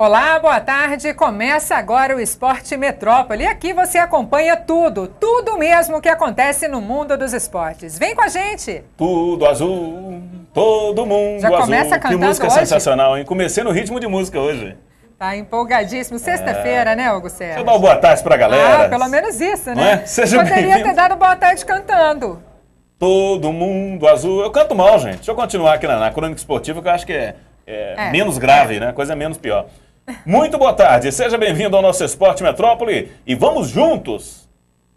Olá, boa tarde. Começa agora o Esporte Metrópole. E aqui você acompanha tudo mesmo que acontece no mundo dos esportes. Vem com a gente! Tudo azul, todo mundo Já azul. começa cantando que música hoje? Sensacional, hein? Comecei no ritmo de música hoje. Tá empolgadíssimo. Sexta-feira, né, Hugo Sérgio? Deixa eu dar uma boa tarde pra galera. Ah, pelo menos isso, né? Não é? Seja Poderia bem-vindo. ter dado boa tarde cantando. Todo mundo azul. Eu canto mal, gente. Deixa eu continuar aqui na crônica esportiva, que eu acho que é menos grave, né? Coisa menos pior. Muito boa tarde. Seja bem-vindo ao nosso Esporte Metrópole e vamos juntos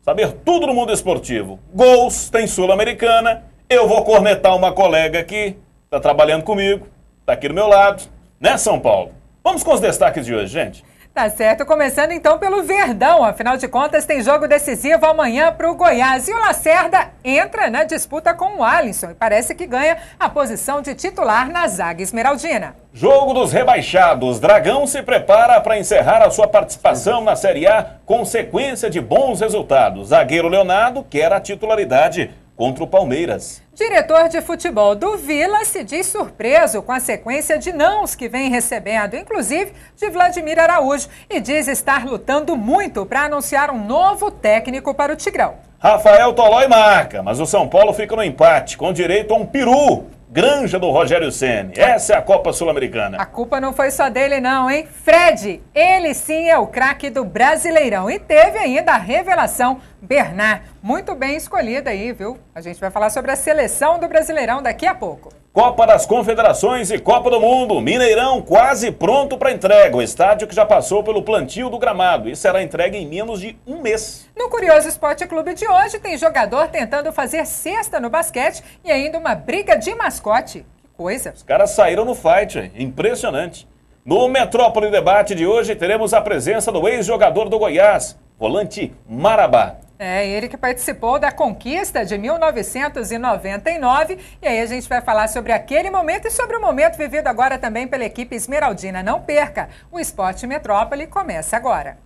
saber tudo no mundo esportivo. Gols, tem Sul-Americana. Eu vou cornetar uma colega aqui, tá trabalhando comigo, tá aqui do meu lado, né, São Paulo? Vamos com os destaques de hoje, gente. Tá certo, começando então pelo Verdão. Afinal de contas, tem jogo decisivo amanhã para o Goiás. E o Lacerda entra na disputa com o Alisson e parece que ganha a posição de titular na zaga esmeraldina. Jogo dos rebaixados. Dragão se prepara para encerrar a sua participação na Série A com sequência de bons resultados. Zagueiro Leonardo quer a titularidade contra o Palmeiras. Diretor de futebol do Vila se diz surpreso com a sequência de nãos que vem recebendo, inclusive de Vladimir Araújo, e diz estar lutando muito para anunciar um novo técnico para o Tigrão. Rafael Tolói marca, mas o São Paulo fica no empate, com direito a um peru. Granja do Rogério Ceni. Essa é a Copa Sul-Americana. A culpa não foi só dele não, hein? Fred, ele sim é o craque do Brasileirão. E teve ainda a revelação Bernard. Muito bem escolhida aí, viu? A gente vai falar sobre a seleção do Brasileirão daqui a pouco. Copa das Confederações e Copa do Mundo. Mineirão quase pronto para entrega. O estádio que já passou pelo plantio do gramado e será entregue em menos de um mês. No Curioso Esporte Clube de hoje tem jogador tentando fazer cesta no basquete e ainda uma briga de mascote. Que coisa. Os caras saíram no fight, hein? Impressionante. No Metrópole Debate de hoje teremos a presença do ex-jogador do Goiás, volante Marabá. É, ele que participou da conquista de 1999. E aí a gente vai falar sobre aquele momento e sobre o momento vivido agora também pela equipe esmeraldina. Não perca, o Esporte Metrópole começa agora.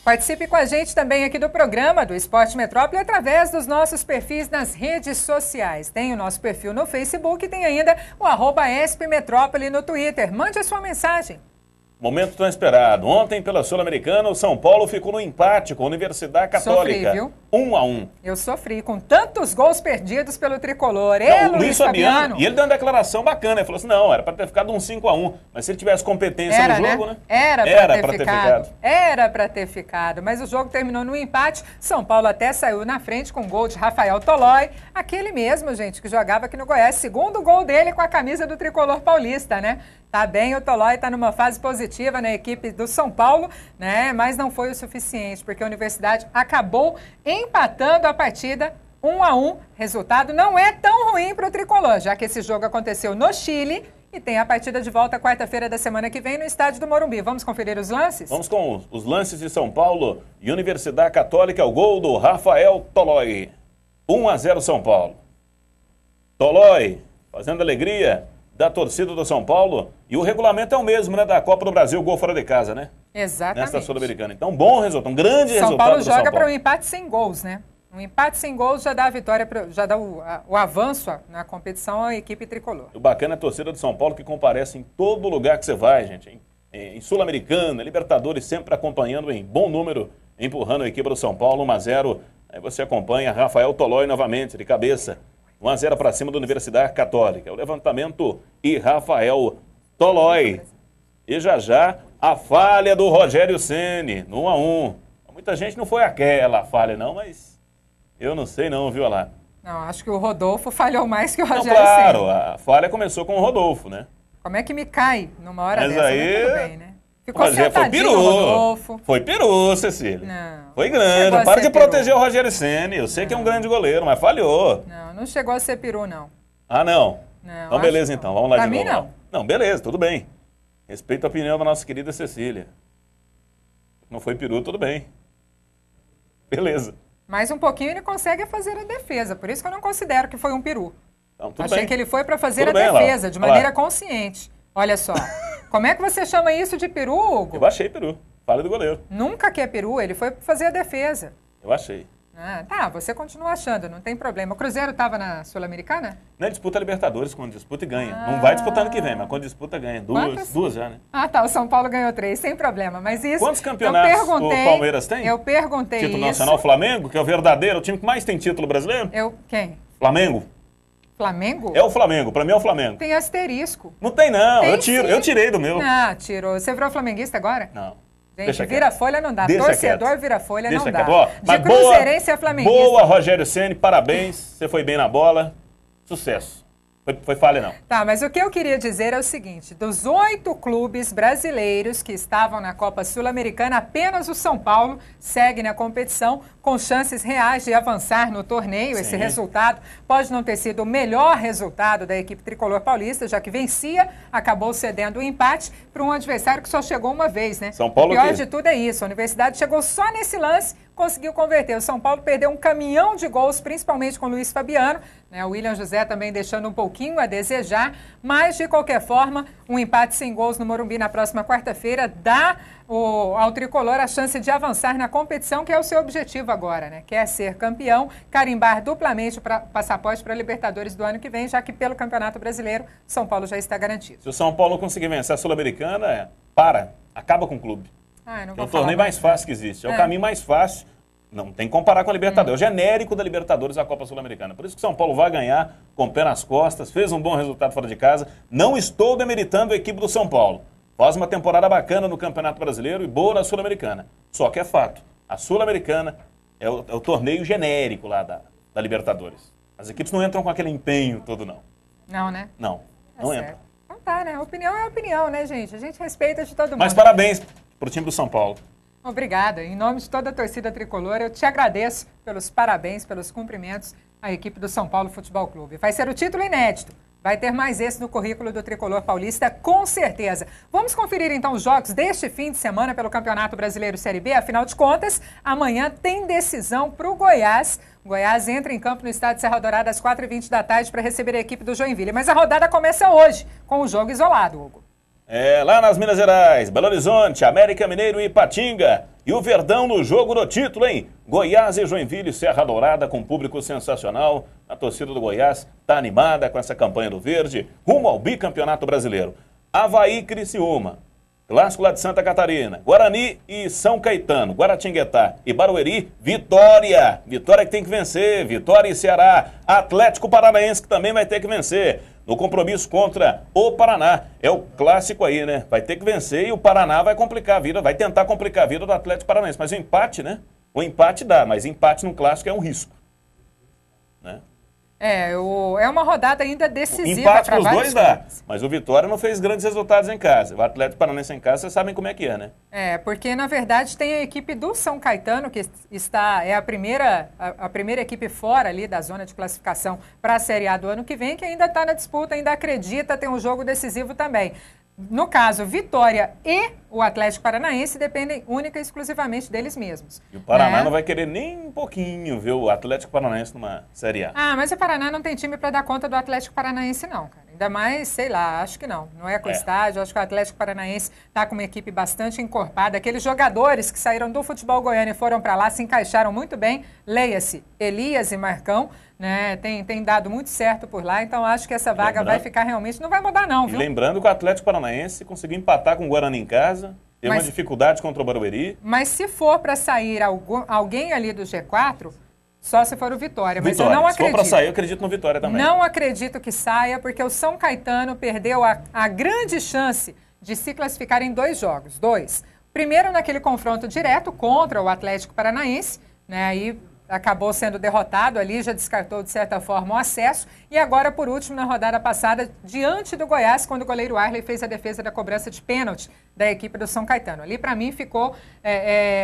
Participe com a gente também aqui do programa do Esporte Metrópole através dos nossos perfis nas redes sociais. Tem o nosso perfil no Facebook e tem ainda o @ESPMetrópole no Twitter. Mande a sua mensagem. Momento tão esperado. Ontem, pela Sul-Americana, o São Paulo ficou no empate com a Universidade Católica. Sofri, viu? 1-1. Eu sofri com tantos gols perdidos pelo tricolor. Não, o Luiz Fabiano. E ele deu uma declaração bacana. Ele falou assim, não, era para ter ficado um 5-1. Mas se ele tivesse competência no jogo, né? Era para ter ficado. Era para ter ficado. Mas o jogo terminou no empate. São Paulo até saiu na frente com gol de Rafael Tolói. Aquele mesmo, gente, que jogava aqui no Goiás. Segundo gol dele com a camisa do tricolor paulista, né? Tá bem, o Tolói tá numa fase positiva na equipe do São Paulo, né? Mas não foi o suficiente, porque a Universidade acabou empatando a partida 1-1. Resultado não é tão ruim para o tricolor, já que esse jogo aconteceu no Chile e tem a partida de volta quarta-feira da semana que vem no estádio do Morumbi. Vamos conferir os lances? Vamos com os lances de São Paulo e Universidade Católica. O gol do Rafael Tolói. 1-0 São Paulo. Tolói fazendo alegria da torcida do São Paulo. E o regulamento é o mesmo, né? Da Copa do Brasil, gol fora de casa, né? Exatamente. Nesta Sul-Americana. Então, bom resultado, um grande resultado do São Paulo. São Paulo joga para um empate sem gols, né? Um empate sem gols já dá a vitória, já dá o avanço na competição à equipe tricolor. O bacana é a torcida do São Paulo que comparece em todo lugar que você vai, gente. Em Sul-Americana, Libertadores, sempre acompanhando em bom número, empurrando a equipe do São Paulo, 1-0. Aí você acompanha Rafael Tolói novamente, de cabeça. 1-0 para cima da Universidade Católica. O levantamento e Rafael Tolói. E já a falha do Rogério Ceni no 1-1. Muita gente não foi aquela falha não, mas eu não sei não, viu lá. Não, acho que o Rodolfo falhou mais que o Rogério Ceni. Claro, a falha começou com o Rodolfo, né? Como é que me cai numa hora mas dessa? Aí... Tudo bem, né? Ficou Rogério, foi peru. Rodolfo. Foi peru, Cecília. Não. Foi grande. Para de proteger o Rogério Ceni. Eu sei que é um grande goleiro, mas falhou. Não chegou a ser peru, não. Ah, não? Não. Então, beleza, então. Vamos lá pra de novo. Mim, não. Não, beleza, tudo bem. Respeito a opinião da nossa querida Cecília. Não foi peru, tudo bem. Beleza. Mais um pouquinho ele consegue fazer a defesa. Por isso que eu não considero que foi um peru. Então, tudo Achei bem. que ele foi para fazer tudo a bem, defesa, lá. de maneira consciente. Olha só. Como é que você chama isso de peru, Hugo? Eu achei peru. Falha do goleiro. Nunca que é peru, ele foi fazer a defesa. Eu achei. Ah, tá, você continua achando, não tem problema. O Cruzeiro estava na Sul-Americana? Não é disputa Libertadores, quando disputa e ganha. Não vai disputar ano que vem, mas quando disputa ganha. Duas já, né? Ah, tá, o São Paulo ganhou 3, sem problema. Mas isso... Quantos campeonatos o Palmeiras tem? Eu perguntei Título nacional, Flamengo, que é o verdadeiro, o time que mais tem título brasileiro? Quem? Flamengo. Flamengo? É o Flamengo, pra mim é o Flamengo. Tem asterisco. Não tem não, tem, eu tirei do meu. Ah, tirou. Você virou flamenguista agora? Não. Gente, vira-folha não dá. Torcedor vira-folha não dá. Ó, de cruzeirense a flamenguista. Boa, Rogério Ceni, parabéns. Você foi bem na bola. Sucesso. Foi falha, não. Tá, mas o que eu queria dizer é o seguinte, dos 8 clubes brasileiros que estavam na Copa Sul-Americana, apenas o São Paulo segue na competição com chances reais de avançar no torneio. Sim. Esse resultado pode não ter sido o melhor resultado da equipe tricolor paulista, já que vencia, acabou cedendo o empate para um adversário que só chegou uma vez, né? São Paulo, o pior de tudo é isso, a Universidade chegou só nesse lance, conseguiu converter. O São Paulo perdeu um caminhão de gols, principalmente com o Luiz Fabiano, né? O William José também deixando um pouquinho a desejar, mas de qualquer forma, um empate sem gols no Morumbi na próxima quarta-feira dá ao tricolor a chance de avançar na competição, que é o seu objetivo agora, né? Quer ser campeão, carimbar duplamente o passaporte para a Libertadores do ano que vem, já que pelo Campeonato Brasileiro, São Paulo já está garantido. Se o São Paulo conseguir vencer a Sul-Americana, acaba com o clube. É o torneio mais fácil que existe. É o caminho mais fácil. Não tem que comparar com a Libertadores. É o genérico da Libertadores a Copa Sul-Americana. Por isso que o São Paulo vai ganhar com o pé nas costas, fez um bom resultado fora de casa. Não estou demeritando a equipe do São Paulo. Faz uma temporada bacana no Campeonato Brasileiro e boa na Sul-Americana. Só que é fato, a Sul-Americana é o torneio genérico lá da Libertadores. As equipes não entram com aquele empenho todo, não. Não, né? Não entram. Então tá, né? Opinião é opinião, né, gente? A gente respeita de todo mundo. Mas parabéns pro time do São Paulo. Obrigada. Em nome de toda a torcida tricolor, eu te agradeço pelos parabéns, pelos cumprimentos à equipe do São Paulo Futebol Clube. Vai ser o título inédito. Vai ter mais esse no currículo do tricolor paulista, com certeza. Vamos conferir então os jogos deste fim de semana pelo Campeonato Brasileiro Série B. Afinal de contas, amanhã tem decisão para o Goiás. O Goiás entra em campo no estádio Serra Dourada às 4h20 da tarde para receber a equipe do Joinville. Mas a rodada começa hoje, com o jogo isolado, Hugo. Lá nas Minas Gerais, Belo Horizonte, América Mineiro e Ipatinga. E o Verdão no jogo do título, hein? Goiás e Joinville, Serra Dourada, com público sensacional. A torcida do Goiás está animada com essa campanha do Verde, rumo ao bicampeonato brasileiro. Avaí e Criciúma, clássico lá de Santa Catarina. Guarani e São Caetano, Guaratinguetá e Barueri, Vitória. Vitória que tem que vencer, Vitória e Ceará. Atlético Paranaense que também vai ter que vencer. No compromisso contra o Paraná. É o clássico aí, né? Vai ter que vencer e o Paraná vai complicar a vida, vai tentar complicar a vida do Atlético Paranaense. Mas o empate, né? O empate dá, mas empate no clássico é um risco. Né? É uma rodada ainda decisiva. Empate para os dois dá, mas o Vitória não fez grandes resultados em casa. O Atlético Paranaense em casa, vocês sabem como é que é, né? Porque na verdade tem a equipe do São Caetano, que é a primeira equipe fora ali da zona de classificação para a Série A do ano que vem, que ainda está na disputa, ainda acredita, tem um jogo decisivo também. No caso, Vitória e o Atlético Paranaense dependem única e exclusivamente deles mesmos. E o Paraná não vai querer nem um pouquinho ver o Atlético Paranaense numa Série A. Mas o Paraná não tem time para dar conta do Atlético Paranaense, não, cara. Ainda mais, sei lá, acho que não. Não é com o estádio, acho que o Atlético Paranaense está com uma equipe bastante encorpada. Aqueles jogadores que saíram do futebol goiano e foram para lá se encaixaram muito bem. Leia-se, Elias e Marcão. Né, tem dado muito certo por lá, então acho que essa vaga vai ficar realmente, não vai mudar não, viu? E lembrando que o Atlético Paranaense conseguiu empatar com o Guarani em casa, teve uma dificuldade contra o Barueri. Mas se for para sair alguém ali do G4, só se for o Vitória, mas eu não acredito. Se for para sair, eu acredito no Vitória também. Não acredito que saia, porque o São Caetano perdeu a grande chance de se classificar em 2 jogos, 2. Primeiro naquele confronto direto contra o Atlético Paranaense, né, aí acabou sendo derrotado ali, já descartou de certa forma o acesso. E agora, por último, na rodada passada, diante do Goiás, quando o goleiro Arley fez a defesa da cobrança de pênalti da equipe do São Caetano. Ali, para mim, ficou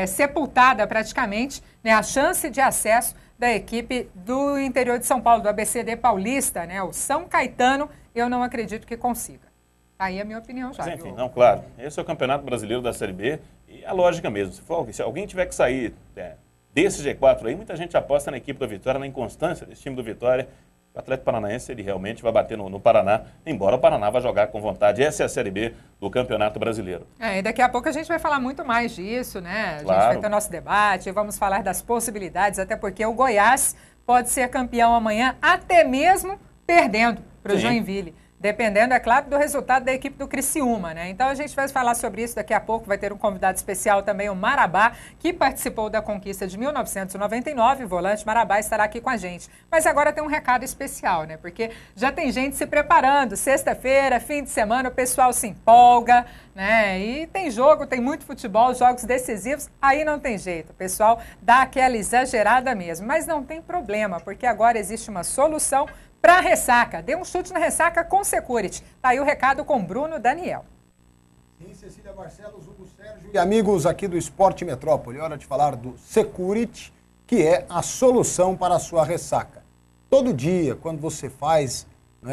sepultada praticamente, né, a chance de acesso da equipe do interior de São Paulo, do ABCD Paulista, né, o São Caetano, eu não acredito que consiga. Aí é a minha opinião já. Mas, enfim, não, claro. Esse é o Campeonato Brasileiro da Série B e a lógica mesmo. Se alguém tiver que sair desse G4 aí, muita gente aposta na equipe do Vitória, na inconstância desse time do Vitória. O Atlético Paranaense, ele realmente vai bater no Paraná, embora o Paraná vá jogar com vontade. Essa é a Série B do Campeonato Brasileiro. E daqui a pouco a gente vai falar muito mais disso, né? A Claro. gente vai ter nosso debate, vamos falar das possibilidades, até porque o Goiás pode ser campeão amanhã, até mesmo perdendo para o Joinville. Dependendo, é claro, do resultado da equipe do Criciúma, né? Então a gente vai falar sobre isso daqui a pouco. Vai ter um convidado especial também, o Marabá, que participou da conquista de 1999. O volante Marabá estará aqui com a gente. Mas agora tem um recado especial, né? Porque já tem gente se preparando. Sexta-feira, fim de semana, o pessoal se empolga, né? E tem jogo, tem muito futebol, jogos decisivos. Aí não tem jeito. O pessoal dá aquela exagerada mesmo. Mas não tem problema, porque agora existe uma solução para ressaca. Dê um chute na ressaca com Security. Tá aí o recado com Bruno Daniel. Sim, Cecília Barcelos, Hugo Sérgio e amigos aqui do Esporte Metrópole. Hora de falar do Security, que é a solução para a sua ressaca. Todo dia, quando você faz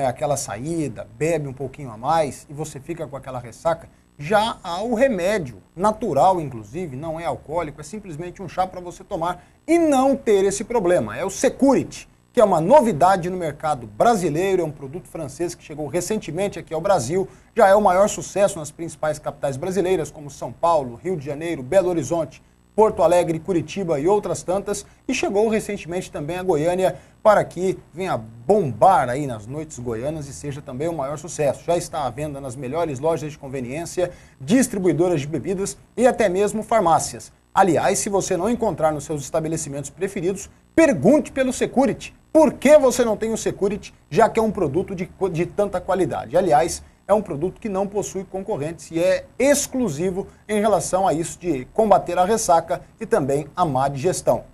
aquela saída, bebe um pouquinho a mais e você fica com aquela ressaca, já há o remédio, natural inclusive, não é alcoólico, é simplesmente um chá para você tomar e não ter esse problema. É o Security, que é uma novidade no mercado brasileiro, é um produto francês que chegou recentemente aqui ao Brasil, já é o maior sucesso nas principais capitais brasileiras, como São Paulo, Rio de Janeiro, Belo Horizonte, Porto Alegre, Curitiba e outras tantas, e chegou recentemente também a Goiânia para que venha bombar aí nas noites goianas e seja também o maior sucesso. Já está à venda nas melhores lojas de conveniência, distribuidoras de bebidas e até mesmo farmácias. Aliás, se você não encontrar nos seus estabelecimentos preferidos, pergunte pelo Security. Por que você não tem o Security, já que é um produto de tanta qualidade? Aliás, é um produto que não possui concorrentes e é exclusivo em relação a isso de combater a ressaca e também a má digestão.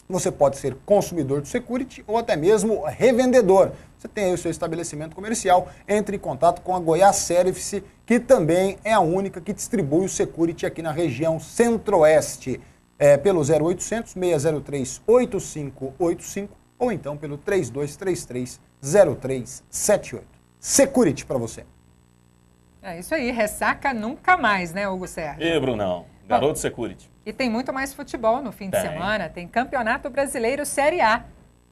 Você pode ser consumidor do Security ou até mesmo revendedor. Você tem aí o seu estabelecimento comercial, entre em contato com a Goiás Service, que também é a única que distribui o Security aqui na região Centro-Oeste. Pelo 0800 603 8585 ou então pelo 3233-0378. Security para você. É isso aí, ressaca nunca mais, né, Hugo Sérgio? E Brunão, garoto Security. E tem muito mais futebol no fim de semana, tem Campeonato Brasileiro Série A.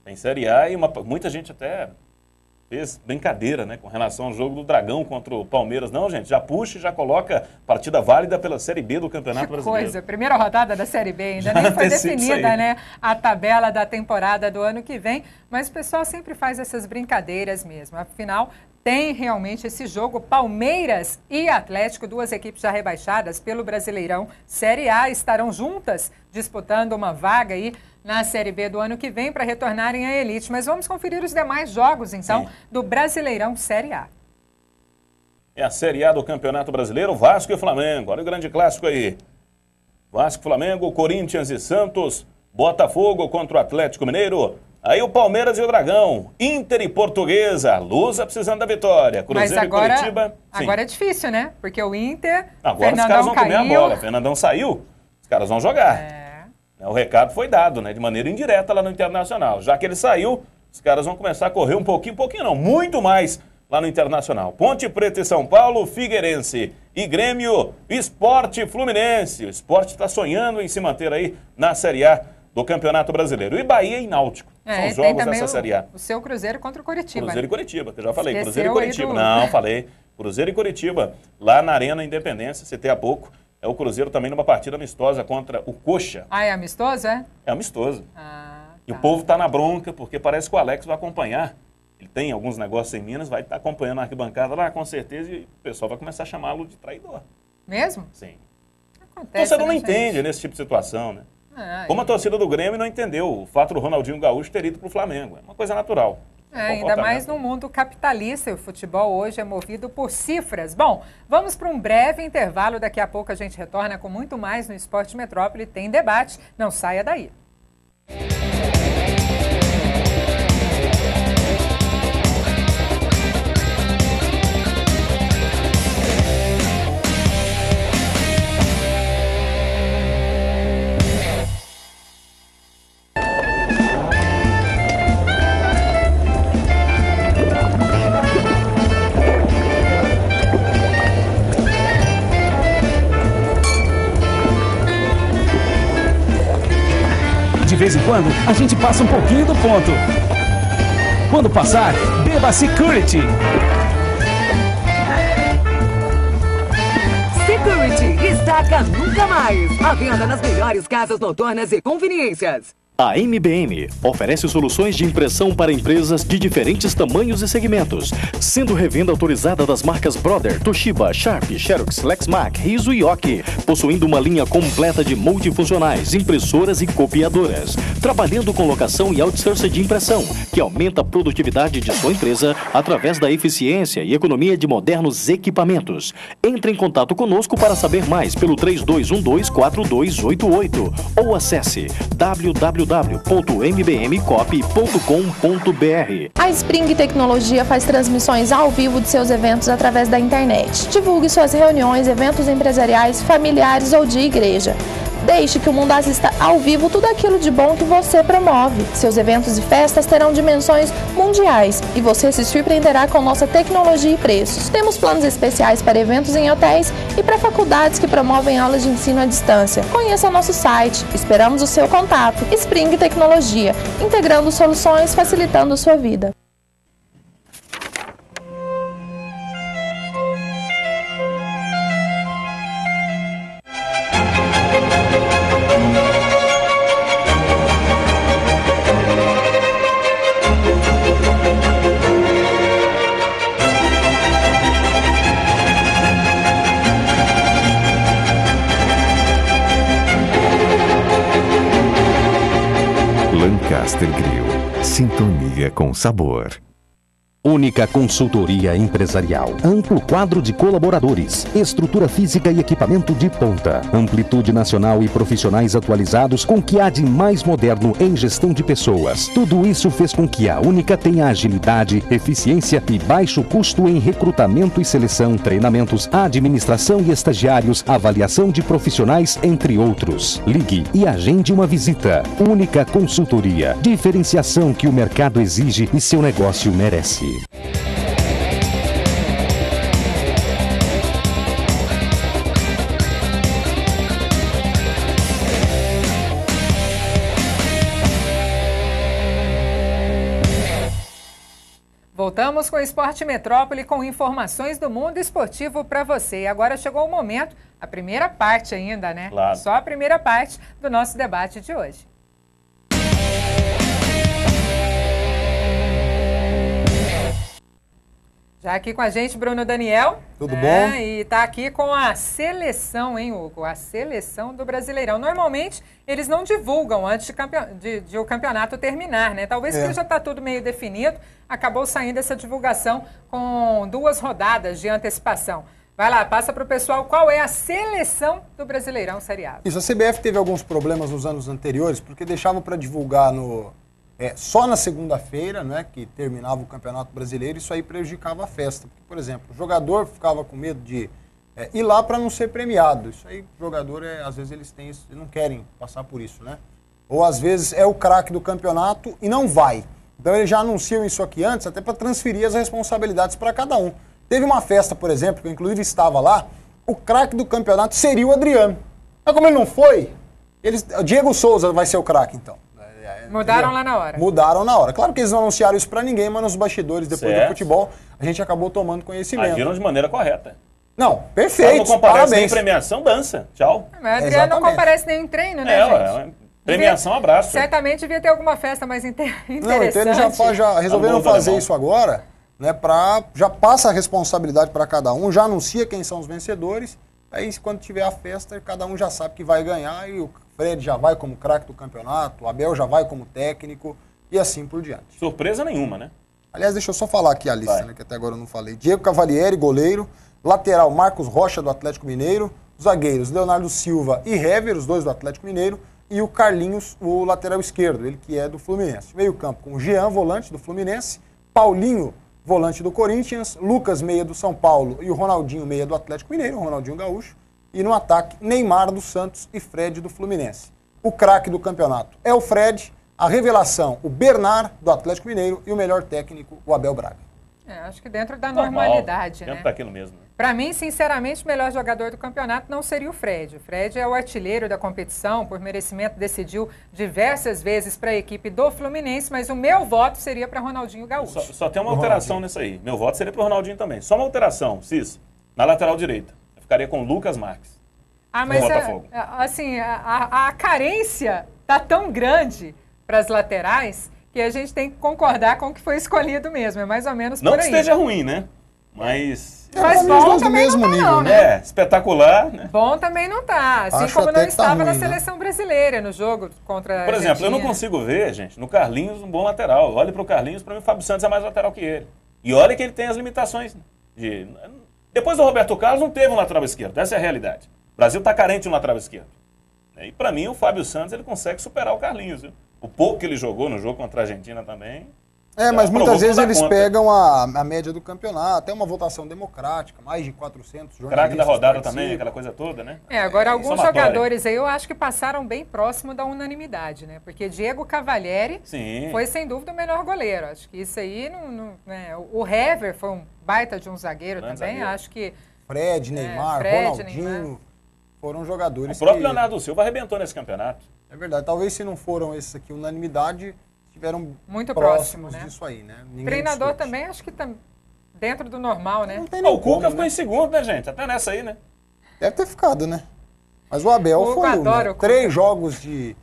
Tem Série A e muita gente até fez brincadeira, né, com relação ao jogo do Dragão contra o Palmeiras. Não, gente, já puxa e já coloca partida válida pela Série B do Campeonato Brasileiro. Coisa, primeira rodada da Série B, ainda nem foi definida, né, a tabela da temporada do ano que vem, mas o pessoal sempre faz essas brincadeiras mesmo. Afinal, tem realmente esse jogo, Palmeiras e Atlético, duas equipes já rebaixadas pelo Brasileirão Série A, estarão juntas disputando uma vaga aí na Série B do ano que vem para retornarem à elite. Mas vamos conferir os demais jogos, então, do Brasileirão Série A. É a Série A do Campeonato Brasileiro, Vasco e Flamengo. Olha o grande clássico aí. Vasco, Flamengo, Corinthians e Santos, Botafogo contra o Atlético Mineiro. Aí o Palmeiras e o Dragão, Inter e Portuguesa, Lusa precisando da vitória, Cruzeiro e Curitiba. Agora é difícil, né? Porque o Inter, agora Fernandão os caras vão comer a caiu. bola, Fernandão saiu, os caras vão jogar. O recado foi dado, né, de maneira indireta lá no Internacional. Já que ele saiu, os caras vão começar a correr um pouquinho não, muito mais lá no Internacional. Ponte Preta e São Paulo, Figueirense e Grêmio, Sport e Fluminense. O Sport está sonhando em se manter aí na Série A do Campeonato Brasileiro. E Bahia e Náutico. São os jogos dessa Série A. O seu Cruzeiro contra o Curitiba. Cruzeiro e Curitiba, que eu já falei. Esqueceu Cruzeiro e Curitiba. Não, falei. Cruzeiro e Curitiba, lá na Arena Independência, citei há pouco. É o Cruzeiro também numa partida amistosa contra o Coxa. Ah, é amistoso, é? É amistoso. E Tá. o povo tá na bronca, porque parece que o Alex vai acompanhar. Ele tem alguns negócios em Minas, vai estar acompanhando a arquibancada lá, com certeza, e o pessoal vai começar a chamá-lo de traidor. Mesmo? Sim. Acontece, Então você não né, entende gente? nesse tipo de situação, né? Como a torcida do Grêmio não entendeu o fato do Ronaldinho Gaúcho ter ido pro Flamengo. É uma coisa natural. Ainda mais no mundo capitalista, e o futebol hoje é movido por cifras. Bom, vamos para um breve intervalo, daqui a pouco a gente retorna com muito mais no Esporte Metrópole, tem debate, não saia daí. De vez em quando, a gente passa um pouquinho do ponto. quando passar, beba Security. Security destaca nunca mais. A venda nas melhores casas noturnas e conveniências. A MBM oferece soluções de impressão para empresas de diferentes tamanhos e segmentos, sendo revenda autorizada das marcas Brother, Toshiba, Sharp, Xerox, Lexmark, Riso e Oki, possuindo uma linha completa de multifuncionais, impressoras e copiadoras, trabalhando com locação e outsourcing de impressão, que aumenta a produtividade de sua empresa através da eficiência e economia de modernos equipamentos. Entre em contato conosco para saber mais pelo 3212-4288 ou acesse www.mbmcop.com.br. A Spring Tecnologia faz transmissões ao vivo de seus eventos através da internet. Divulgue suas reuniões, eventos empresariais, familiares ou de igreja. Deixe que o mundo assista ao vivo tudo aquilo de bom que você promove. Seus eventos e festas terão dimensões mundiais e você se surpreenderá com nossa tecnologia e preços. Temos planos especiais para eventos em hotéis e para faculdades que promovem aulas de ensino à distância. Conheça nosso site. Esperamos o seu contato. Spring Tecnologia, integrando soluções, facilitando sua vida. Lancaster Grill, sintonia com sabor. Única consultoria empresarial, amplo quadro de colaboradores, estrutura física e equipamento de ponta, amplitude nacional e profissionais atualizados com o que há de mais moderno em gestão de pessoas. Tudo isso fez com que a Única tenha agilidade, eficiência e baixo custo em recrutamento e seleção, treinamentos, administração e estagiários, avaliação de profissionais, entre outros. Ligue e agende uma visita. Única Consultoria, diferenciação que o mercado exige e seu negócio merece. Voltamos com o Esporte Metrópole com informações do mundo esportivo para você. E agora chegou o momento, a primeira parte ainda, né? Claro. Só a primeira parte do nosso debate de hoje. Já aqui com a gente, Bruno Daniel. Tudo bom? E tá aqui com a seleção, hein, Hugo? A seleção do Brasileirão. Normalmente, eles não divulgam antes de o campeonato terminar, né? Talvez porque já tá tudo meio definido, acabou saindo essa divulgação com 2 rodadas de antecipação. Vai lá, passa para o pessoal qual é a seleção do Brasileirão Série A. Isso, a CBF teve alguns problemas nos anos anteriores, porque deixava para divulgar só na segunda-feira, né, que terminava o Campeonato Brasileiro, isso aí prejudicava a festa. Porque, por exemplo, o jogador ficava com medo de ir lá para não ser premiado. Isso aí, o jogador, às vezes, eles não querem passar por isso, né? Ou, às vezes, é o craque do campeonato e não vai. Então, eles já anunciam isso aqui antes, até para transferir as responsabilidades para cada um. Teve uma festa, por exemplo, que eu, inclusive, estava lá, o craque do campeonato seria o Adriano. Mas como ele não foi, o Diego Souza vai ser o craque, então. Mudaram lá na hora. Mudaram na hora. Claro que eles não anunciaram isso pra ninguém, mas nos bastidores, depois do futebol, a gente acabou tomando conhecimento. Agiram de maneira correta. Não, perfeito. Não comparece parabéns. nem premiação, dança. Tchau. Mas o Adriano não comparece nem em treino, né, gente? Premiação, abraço. Certamente devia ter alguma festa mais interessante. Não, então eles já resolveram fazer isso agora, né? Já passa a responsabilidade para cada um, já anuncia quem são os vencedores. Aí, quando tiver a festa, cada um já sabe que vai ganhar e o Fred já vai como craque do campeonato, o Abel já vai como técnico e assim por diante. Surpresa nenhuma, né? Aliás, deixa eu só falar aqui a lista, né, que até agora eu não falei. Diego Cavalieri, goleiro. Lateral, Marcos Rocha, do Atlético Mineiro. Zagueiros, Leonardo Silva e Hever, os dois do Atlético Mineiro. E o Carlinhos, o lateral esquerdo, ele que é do Fluminense. Meio campo com o Jean, volante do Fluminense. Paulinho, volante do Corinthians. Lucas, meia do São Paulo. E o Ronaldinho, meia do Atlético Mineiro, o Ronaldinho Gaúcho. E no ataque, Neymar do Santos e Fred do Fluminense. O craque do campeonato é o Fred, a revelação, o Bernard do Atlético Mineiro e o melhor técnico, o Abel Braga. Acho que dentro da Normal, normalidade, dentro né? daquilo mesmo. Para mim, sinceramente, o melhor jogador do campeonato não seria o Fred. O Fred é o artilheiro da competição, por merecimento decidiu diversas vezes para a equipe do Fluminense, mas o meu voto seria para Ronaldinho Gaúcho. Só tem uma alteração nisso aí. Meu voto seria para o Ronaldinho também. Só uma alteração, Cis, na lateral direita. Eu ficaria com o Lucas Marques. Mas assim, a carência tá tão grande para as laterais que a gente tem que concordar com o que foi escolhido mesmo. É mais ou menos por aí. Não que esteja ruim, né? Mas bom também não tá, não, né? Espetacular, né? Bom também não tá. Assim como não estava na seleção brasileira, no jogo contra a Por exemplo, eu não consigo ver, gente, no Carlinhos um bom lateral. Olha pro Carlinhos, para mim o Fábio Santos é mais lateral que ele. E olha que ele tem as limitações. Depois do Roberto Carlos não teve um lateral esquerdo. Essa é a realidade. O Brasil tá carente de um lateral esquerdo. E para mim o Fábio Santos ele consegue superar o Carlinhos. Viu? O pouco que ele jogou no jogo contra a Argentina também... mas muitas vezes eles pegam a média do campeonato, é uma votação democrática, mais de 400 jornalistas. Craque da rodada também, aquela coisa toda, né? Agora alguns jogadores aí eu acho que passaram bem próximo da unanimidade, né? Porque Diego Cavalieri foi sem dúvida o melhor goleiro. Acho que isso aí, o Hever foi um baita de um zagueiro também, acho que... Fred, Neymar, Ronaldinho, foram jogadores que... O próprio Leonardo Silva arrebentou nesse campeonato. É verdade, talvez se não foram esses aqui unanimidade... Estiveram muito próximos disso aí, né? Ninguém treinador discute. Também, acho que tá dentro do normal, né? O Cuca ficou em segundo, né, gente? Até nessa aí, né? Deve ter ficado, né? Mas o Abel foi né? 3 jogos de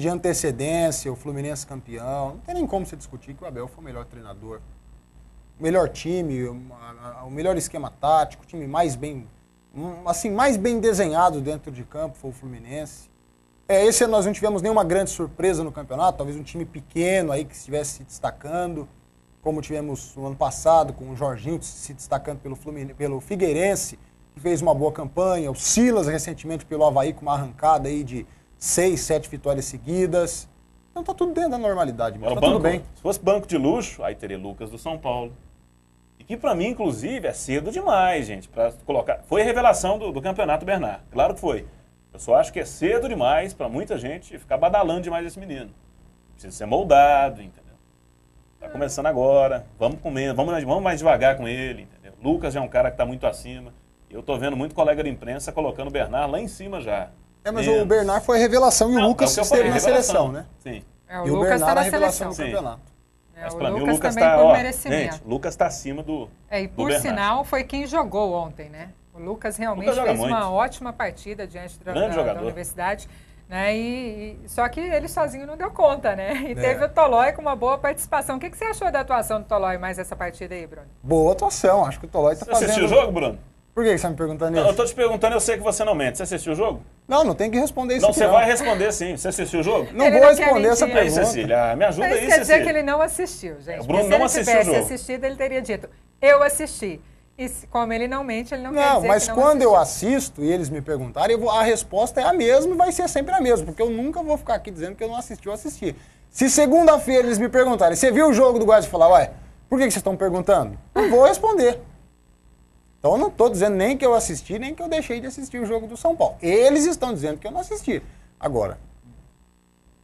antecedência, o Fluminense campeão. Não tem nem como você discutir que o Abel foi o melhor treinador. O melhor time, o melhor esquema tático, o time mais bem desenhado dentro de campo foi o Fluminense. Esse ano nós não tivemos nenhuma grande surpresa no campeonato, talvez um time pequeno aí que estivesse se destacando, como tivemos no ano passado, com o Jorginho se destacando pelo Figueirense, que fez uma boa campanha, o Silas recentemente pelo Avaí com uma arrancada aí de 6, 7 vitórias seguidas. Então tá tudo dentro da normalidade mesmo, tá tudo bem. Se fosse banco de luxo, aí teria Lucas do São Paulo. E que pra mim, inclusive, é cedo demais, gente, pra colocar... Foi a revelação do Campeonato Bernard, claro que foi. Eu só acho que é cedo demais para muita gente ficar badalando demais esse menino. Precisa ser moldado, entendeu? Tá começando agora, vamos mais devagar com ele, entendeu? Lucas já é um cara que está muito acima. Eu tô vendo muito colega de imprensa colocando o Bernard lá em cima já. Mas o Bernard foi a revelação e o Lucas esteve na seleção, né? Sim. O Lucas está na seleção do campeonato. Mas para mim o Lucas está, gente, o Lucas está acima do e por sinal foi quem jogou ontem, né? O Lucas realmente fez uma ótima partida diante da Universidade, né? Só que ele sozinho não deu conta, né? E teve o Tolói com uma boa participação. O que você achou da atuação do Tolói mais essa partida aí, Bruno? Boa atuação, acho que o Tolói está fazendo... Você assistiu o jogo, Bruno? Por que você está me perguntando isso? Eu estou te perguntando, eu sei que você não mente. Você assistiu o jogo? Não tem que responder isso. Não, você vai responder sim. Você assistiu o jogo? Não vou responder essa pergunta. Aí, Cecília, me ajuda aí, Cecília. Quer dizer que ele não assistiu, gente. O Bruno não assistiu o jogo. Se ele tivesse assistido, ele teria dito, eu assisti. E como ele não mente, ele não quer dizer mas que não quando assistiu. eu assisto e eles me perguntarem, a resposta é a mesma e vai ser sempre a mesma, porque eu nunca vou ficar aqui dizendo que eu não assisti ou assisti. Se segunda-feira eles me perguntarem, você viu o jogo do Goiás e falar, ué, por que vocês estão perguntando? Eu vou responder. Então eu não estou dizendo nem que eu assisti, nem que eu deixei de assistir o jogo do São Paulo. Eles estão dizendo que eu não assisti. Agora,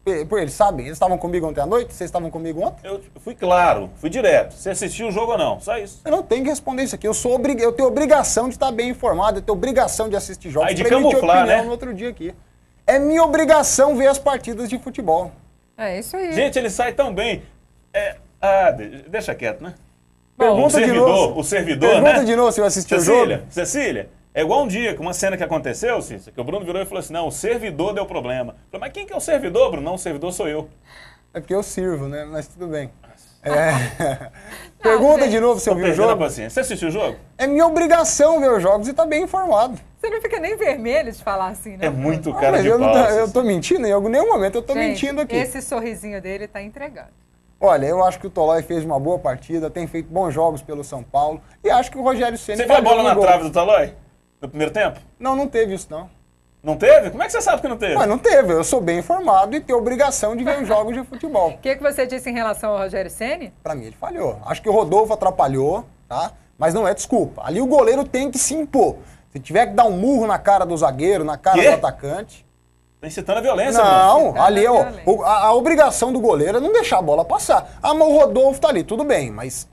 eles sabem, eles estavam comigo ontem à noite? Vocês estavam comigo ontem? Eu fui claro, fui direto. Você assistiu o jogo ou não? Só isso. Eu não tenho que responder isso aqui. Eu tenho obrigação de estar bem informado, eu tenho obrigação de assistir jogos. Aí de camuflar, né? No outro dia aqui. É minha obrigação ver as partidas de futebol. É isso aí. Gente, ele sai tão bem. Deixa quieto, né? Pergunta de novo. O servidor, Pergunta né? de novo se eu assisti o jogo. Cecília, é igual um dia, com uma cena que aconteceu, Cícero, que o Bruno virou e falou assim, não, o servidor deu problema. Eu falei, mas quem que é o servidor, Bruno? Não, o servidor sou eu. É porque eu sirvo, né? Mas tudo bem. Pergunta de novo se eu vi o jogo. Você assistiu o jogo? É minha obrigação ver os jogos e estar bem informado. Você não fica nem vermelho de falar assim, né? É muito cara de pau. Mas eu tô mentindo? Em nenhum momento eu tô mentindo aqui. Esse sorrisinho dele tá entregando. Olha, eu acho que o Tolói fez uma boa partida, tem feito bons jogos pelo São Paulo e acho que o Rogério Ceni... Você viu a bola na trave do Tolói? No primeiro tempo? Não teve isso não. Não teve? Como é que você sabe que não teve? Mas não teve, eu sou bem informado e tenho obrigação de ver os jogos de futebol. O que você disse em relação ao Rogério Ceni? Pra mim ele falhou. Acho que o Rodolfo atrapalhou, tá? Mas não é desculpa. Ali o goleiro tem que se impor. Se tiver que dar um murro na cara do zagueiro, na cara do atacante... Tá incitando a violência, não, ali a obrigação do goleiro é não deixar a bola passar. Mas o Rodolfo tá ali, tudo bem, mas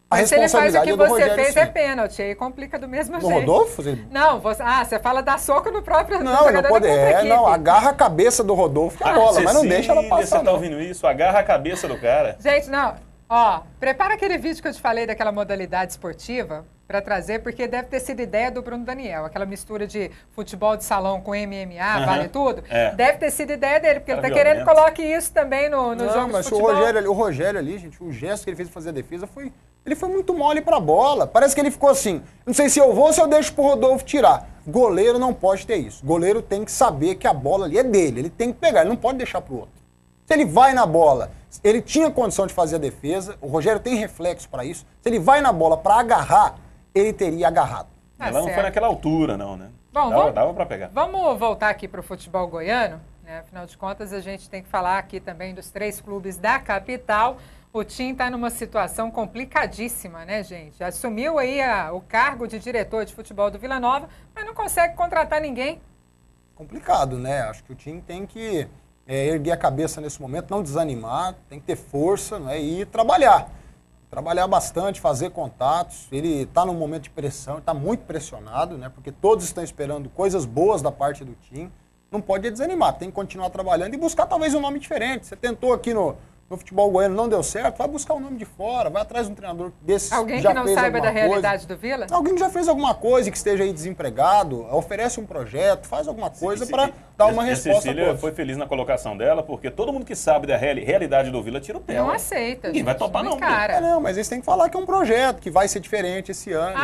Mas se ele faz o que você fez, é pênalti. Aí complica do mesmo jeito. Rodolfo? Não, você fala dar soco no próprio Não, não pode. Não, agarra a cabeça do Rodolfo a bola, mas não deixa ela passar. Você tá ouvindo isso? Agarra a cabeça do cara. Gente, não. Ó, prepara aquele vídeo que eu te falei daquela modalidade esportiva para trazer, porque deve ter sido ideia do Bruno Daniel. Aquela mistura de futebol de salão com MMA, vale tudo. Deve ter sido ideia dele, porque ele tá querendo que coloque isso também no jogo de futebol. O Rogério ali, gente, o gesto que ele fez pra fazer a defesa foi... Ele foi muito mole pra bola. Parece que ele ficou assim, não sei se eu vou ou se eu deixo pro Rodolfo tirar. Goleiro não pode ter isso. Goleiro tem que saber que a bola ali é dele. Ele tem que pegar, ele não pode deixar pro outro. Se ele vai na bola, ele tinha condição de fazer a defesa, o Rogério tem reflexo para isso. Se ele vai na bola para agarrar, ele teria agarrado. Ela não foi naquela altura, não, né? Bom, dava para pegar. Vamos voltar aqui para o futebol goiano, né? Afinal de contas, a gente tem que falar aqui também dos 3 clubes da capital. O time está numa situação complicadíssima, né, gente? Assumiu aí o cargo de diretor de futebol do Vila Nova, mas não consegue contratar ninguém. Complicado, né? Acho que o time tem que erguer a cabeça nesse momento, não desanimar, tem que ter força, né, e trabalhar. Trabalhar bastante, fazer contatos. Ele está num momento de pressão, está muito pressionado, né, porque todos estão esperando coisas boas da parte do time. Não pode desanimar, tem que continuar trabalhando e buscar talvez um nome diferente. Você tentou aqui no futebol goiano, não deu certo, vai buscar um nome de fora, vai atrás de um treinador desses. Alguém que não saiba da realidade do Vila? Alguém que já fez alguma coisa, que esteja aí desempregado, oferece um projeto, faz alguma coisa para dar uma resposta. A Cecília foi feliz na colocação dela, porque todo mundo que sabe da realidade do Vila tira o pé. Não aceita. Ninguém vai topar, não. Cara. Não, mas eles têm que falar que é um projeto, que vai ser diferente esse ano.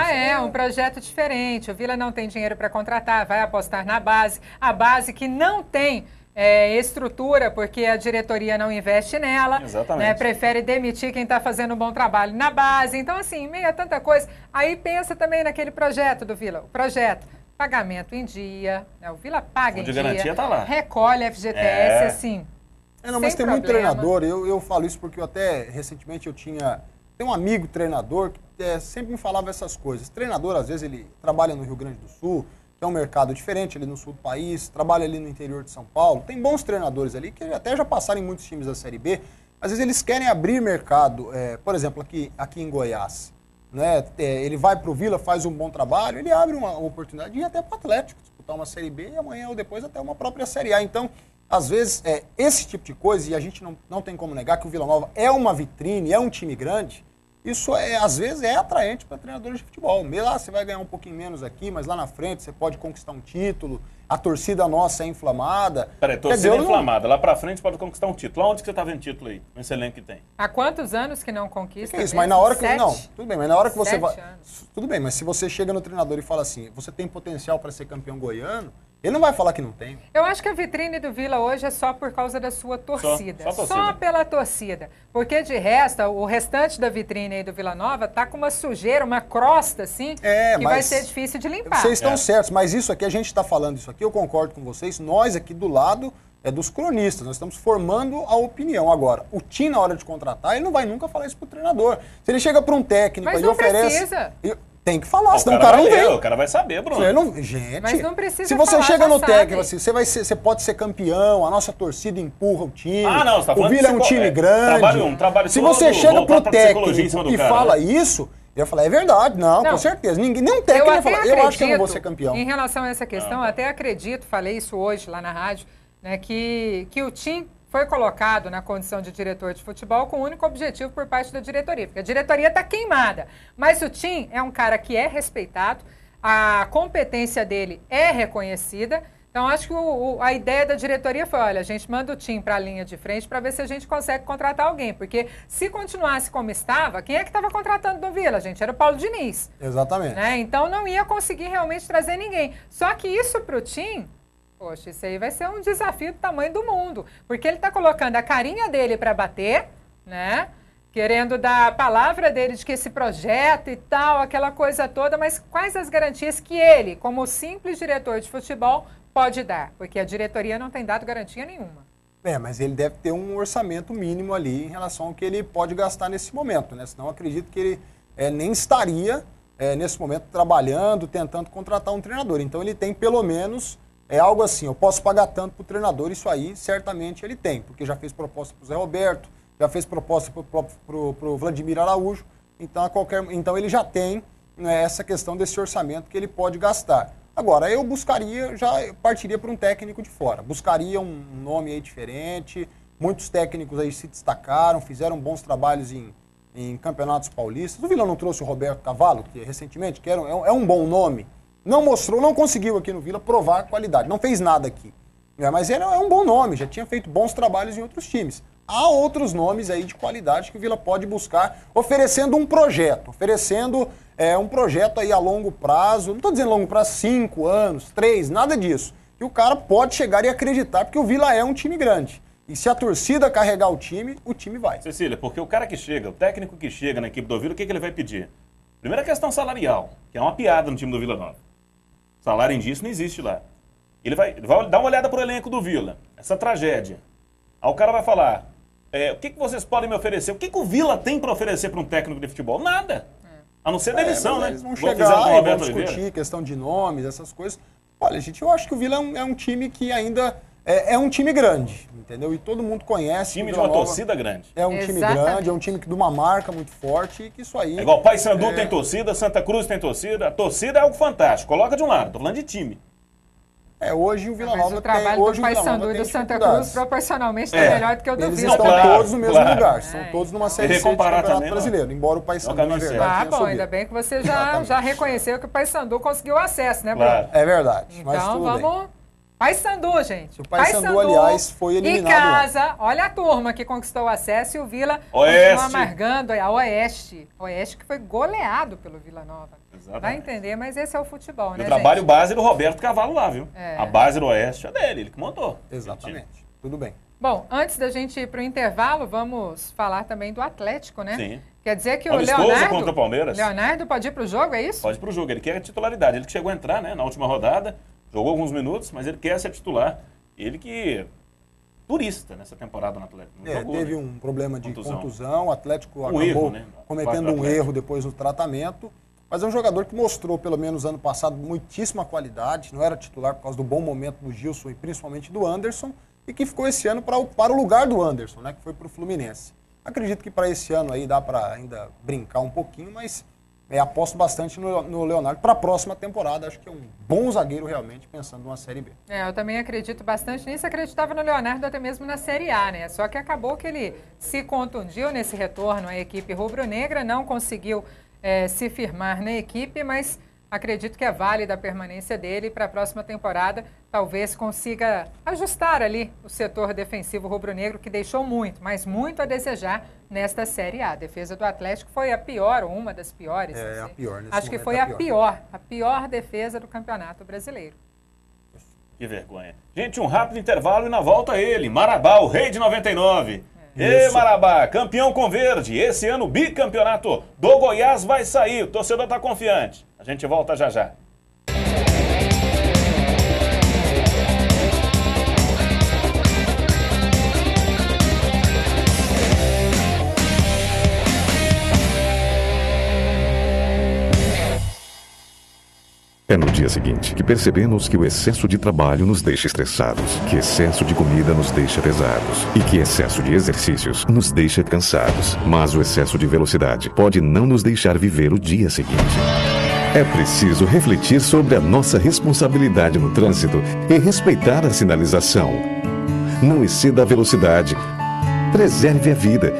Um projeto diferente. O Vila não tem dinheiro para contratar, vai apostar na base. A base que não tem estrutura, porque a diretoria não investe nela. Exatamente. Né, prefere demitir quem está fazendo um bom trabalho na base. Então, assim, meio a tanta coisa. Aí pensa também naquele projeto do Vila. O projeto, pagamento em dia. Né, o Vila paga em dia. De garantia tá lá. Recolhe FGTS, assim. Não, mas tem muito treinador. Eu falo isso porque eu até, recentemente, tem um amigo treinador que sempre me falava essas coisas. Treinador, às vezes, ele trabalha no Rio Grande do Sul, é um mercado diferente ali no sul do país, trabalha ali no interior de São Paulo. Tem bons treinadores ali que até já passaram em muitos times da Série B. Às vezes eles querem abrir mercado, por exemplo, aqui em Goiás. Né? Ele vai para o Vila, faz um bom trabalho, ele abre uma oportunidade de ir até para o Atlético, disputar uma Série B e amanhã ou depois até uma própria Série A. Então, às vezes, esse tipo de coisa, e a gente não tem como negar que o Vila Nova é uma vitrine, é um time grande. Isso, às vezes, é atraente para treinadores de futebol. Lá você vai ganhar um pouquinho menos aqui, mas lá na frente você pode conquistar um título. A torcida nossa é inflamada. Peraí, torcida inflamada. Lá para frente pode conquistar um título. Onde que você tá vendo título aí? Nesse elenco que tem? Há quantos anos que não conquista? Que é isso? Mas na hora que... Não, tudo bem, mas na hora que você vai... Tudo bem, mas se você chega no treinador e fala assim, você tem potencial para ser campeão goiano, ele não vai falar que não tem. Eu acho que a vitrine do Vila hoje é só por causa da sua torcida. Só pela torcida. Porque de resto, o restante da vitrine aí do Vila Nova tá com uma sujeira, uma crosta, assim, que vai ser difícil de limpar. Vocês estão certos, mas isso aqui, a gente está falando isso aqui, eu concordo com vocês, nós aqui do lado dos cronistas, nós estamos formando a opinião. Agora, o time, na hora de contratar, ele não vai nunca falar isso pro treinador. Se ele chega para um técnico, ele oferece... Precisa. Tem que falar, senão o cara não vem. O cara vai saber, Bruno. Gente, mas não precisa se você falar, chega no técnico, sabe. assim, você pode ser campeão, a nossa torcida empurra o time. Não, você tá falando o Vila é um time grande. Trabalho se você chega pro técnico e fala né? isso, ele vai falar, é verdade, não, com certeza. Nenhum técnico vai falar, eu acho que eu não vou ser campeão. Em relação a essa questão, até acredito, falei isso hoje lá na rádio, né, que o time foi colocado na condição de diretor de futebol com o único objetivo por parte da diretoria, porque a diretoria está queimada. Mas o Tim é um cara que é respeitado, a competência dele é reconhecida, então acho que a ideia da diretoria foi, olha, a gente manda o Tim para a linha de frente para ver se a gente consegue contratar alguém, porque se continuasse como estava, quem é que estava contratando do Vila, gente? Era o Paulo Diniz. Exatamente. Né? Então não ia conseguir realmente trazer ninguém. Só que isso para o Tim... Poxa, isso aí vai ser um desafio do tamanho do mundo, porque ele está colocando a carinha dele para bater, né? Querendo dar a palavra dele de que esse projeto e tal, aquela coisa toda, mas quais as garantias que ele, como simples diretor de futebol, pode dar? Porque a diretoria não tem dado garantia nenhuma. Mas ele deve ter um orçamento mínimo ali em relação ao que ele pode gastar nesse momento, né? Senão eu acredito que ele nem estaria nesse momento trabalhando, tentando contratar um treinador. Então ele tem pelo menos... algo assim, eu posso pagar tanto para o treinador, isso aí certamente ele tem, porque já fez proposta para o Zé Roberto, já fez proposta para o Vladimir Araújo, Então ele já tem, né, essa questão desse orçamento que ele pode gastar. Agora, eu partiria para um técnico de fora. Buscaria um nome aí diferente. Muitos técnicos aí se destacaram, fizeram bons trabalhos em campeonatos paulistas. O Vila não trouxe o Roberto Cavalo, que recentemente, que é um bom nome. Não conseguiu aqui no Vila provar qualidade. Não fez nada aqui. Mas ele é um bom nome, já tinha feito bons trabalhos em outros times. Há outros nomes aí de qualidade que o Vila pode buscar, oferecendo um projeto, um projeto aí a longo prazo. Não estou dizendo longo prazo, 5 anos, 3, nada disso. Que o cara pode chegar e acreditar, porque o Vila é um time grande. E se a torcida carregar o time vai. Cecília, porque o cara que chega, o técnico que chega na equipe do Vila, o que ele vai pedir? Primeira questão salarial, que é uma piada no time do Vila Nova. Salário em dia, isso não existe lá. Ele vai dar uma olhada pro elenco do Vila, essa tragédia. Aí o cara vai falar, o que vocês podem me oferecer? O que o Vila tem para oferecer para um técnico de futebol? Nada. A não ser demissão, né? Eles vão chegar e vão discutir questão de nomes, essas coisas. Olha, gente, eu acho que o Vila é um time que ainda é um time grande, entendeu? E todo mundo conhece. Time de uma torcida grande. É um time grande, é um time de uma marca muito forte e que isso aí... É igual Paysandu tem torcida, Santa Cruz tem torcida. A torcida é algo fantástico. Coloca de um lado, tô falando de time. Hoje o Vila Nova o trabalho do Paysandu e do Santa Cruz proporcionalmente está melhor do que o do Vila. Eles estão todos no mesmo lugar, são todos numa série C do Campeonato Brasileiro, embora o Paysandu, na verdade, bom, ainda bem que você já reconheceu que o Paysandu conseguiu acesso, né, Bruno? Claro. É verdade, mas então tudo vamos... bem. Paysandu, gente. O Paysandu, aliás, foi eliminado. E casa, olha a turma que conquistou o acesso e o Vila continua amargando a Oeste. Oeste que foi goleado pelo Vila Nova. Exatamente. Vai entender, mas esse é o futebol, né, o trabalho base do Roberto Cavalo lá, viu? A base do Oeste é dele, ele que montou. Exatamente. Tudo bem. Bom, antes da gente ir para o intervalo, vamos falar também do Atlético, né? Sim. Quer dizer que Amistoso o Leonardo... contra o Palmeiras. Leonardo pode ir para o jogo, é isso? Pode ir para o jogo, ele quer a titularidade. Ele que chegou a entrar, né, na última rodada, jogou alguns minutos, mas ele quer ser titular. Ele que... turista nessa temporada no Atlético. Teve um problema de contusão, o Atlético acabou erro, né? cometendo um erro depois do tratamento, mas é um jogador que mostrou, pelo menos ano passado, muitíssima qualidade, não era titular por causa do bom momento do Gilson e principalmente do Anderson, e que ficou esse ano para o lugar do Anderson, né, que foi para o Fluminense. Acredito que para esse ano aí dá para ainda brincar um pouquinho, mas aposto bastante no Leonardo para a próxima temporada. Acho que é um bom zagueiro realmente, pensando numa Série B. Eu também acredito bastante nisso. Acreditava no Leonardo até mesmo na Série A, né? Só que acabou que ele se contundiu nesse retorno à equipe rubro-negra, não conseguiu se firmar na equipe, mas acredito que é válida a permanência dele para a próxima temporada. Talvez consiga ajustar ali o setor defensivo rubro-negro, que deixou muito, mas muito a desejar nesta Série A. A defesa do Atlético foi a pior, ou uma das piores. A pior. Acho que foi a pior defesa do Campeonato Brasileiro. Que vergonha. Gente, um rápido intervalo e na volta ele, Marabá, o rei de 99. Marabá, campeão com verde. Esse ano o bicampeonato do Goiás vai sair. O torcedor está confiante. A gente volta já já. É no dia seguinte que percebemos que o excesso de trabalho nos deixa estressados, que excesso de comida nos deixa pesados e que excesso de exercícios nos deixa cansados. Mas o excesso de velocidade pode não nos deixar viver o dia seguinte. É preciso refletir sobre a nossa responsabilidade no trânsito e respeitar a sinalização. Não exceda a velocidade. Preserve a vida.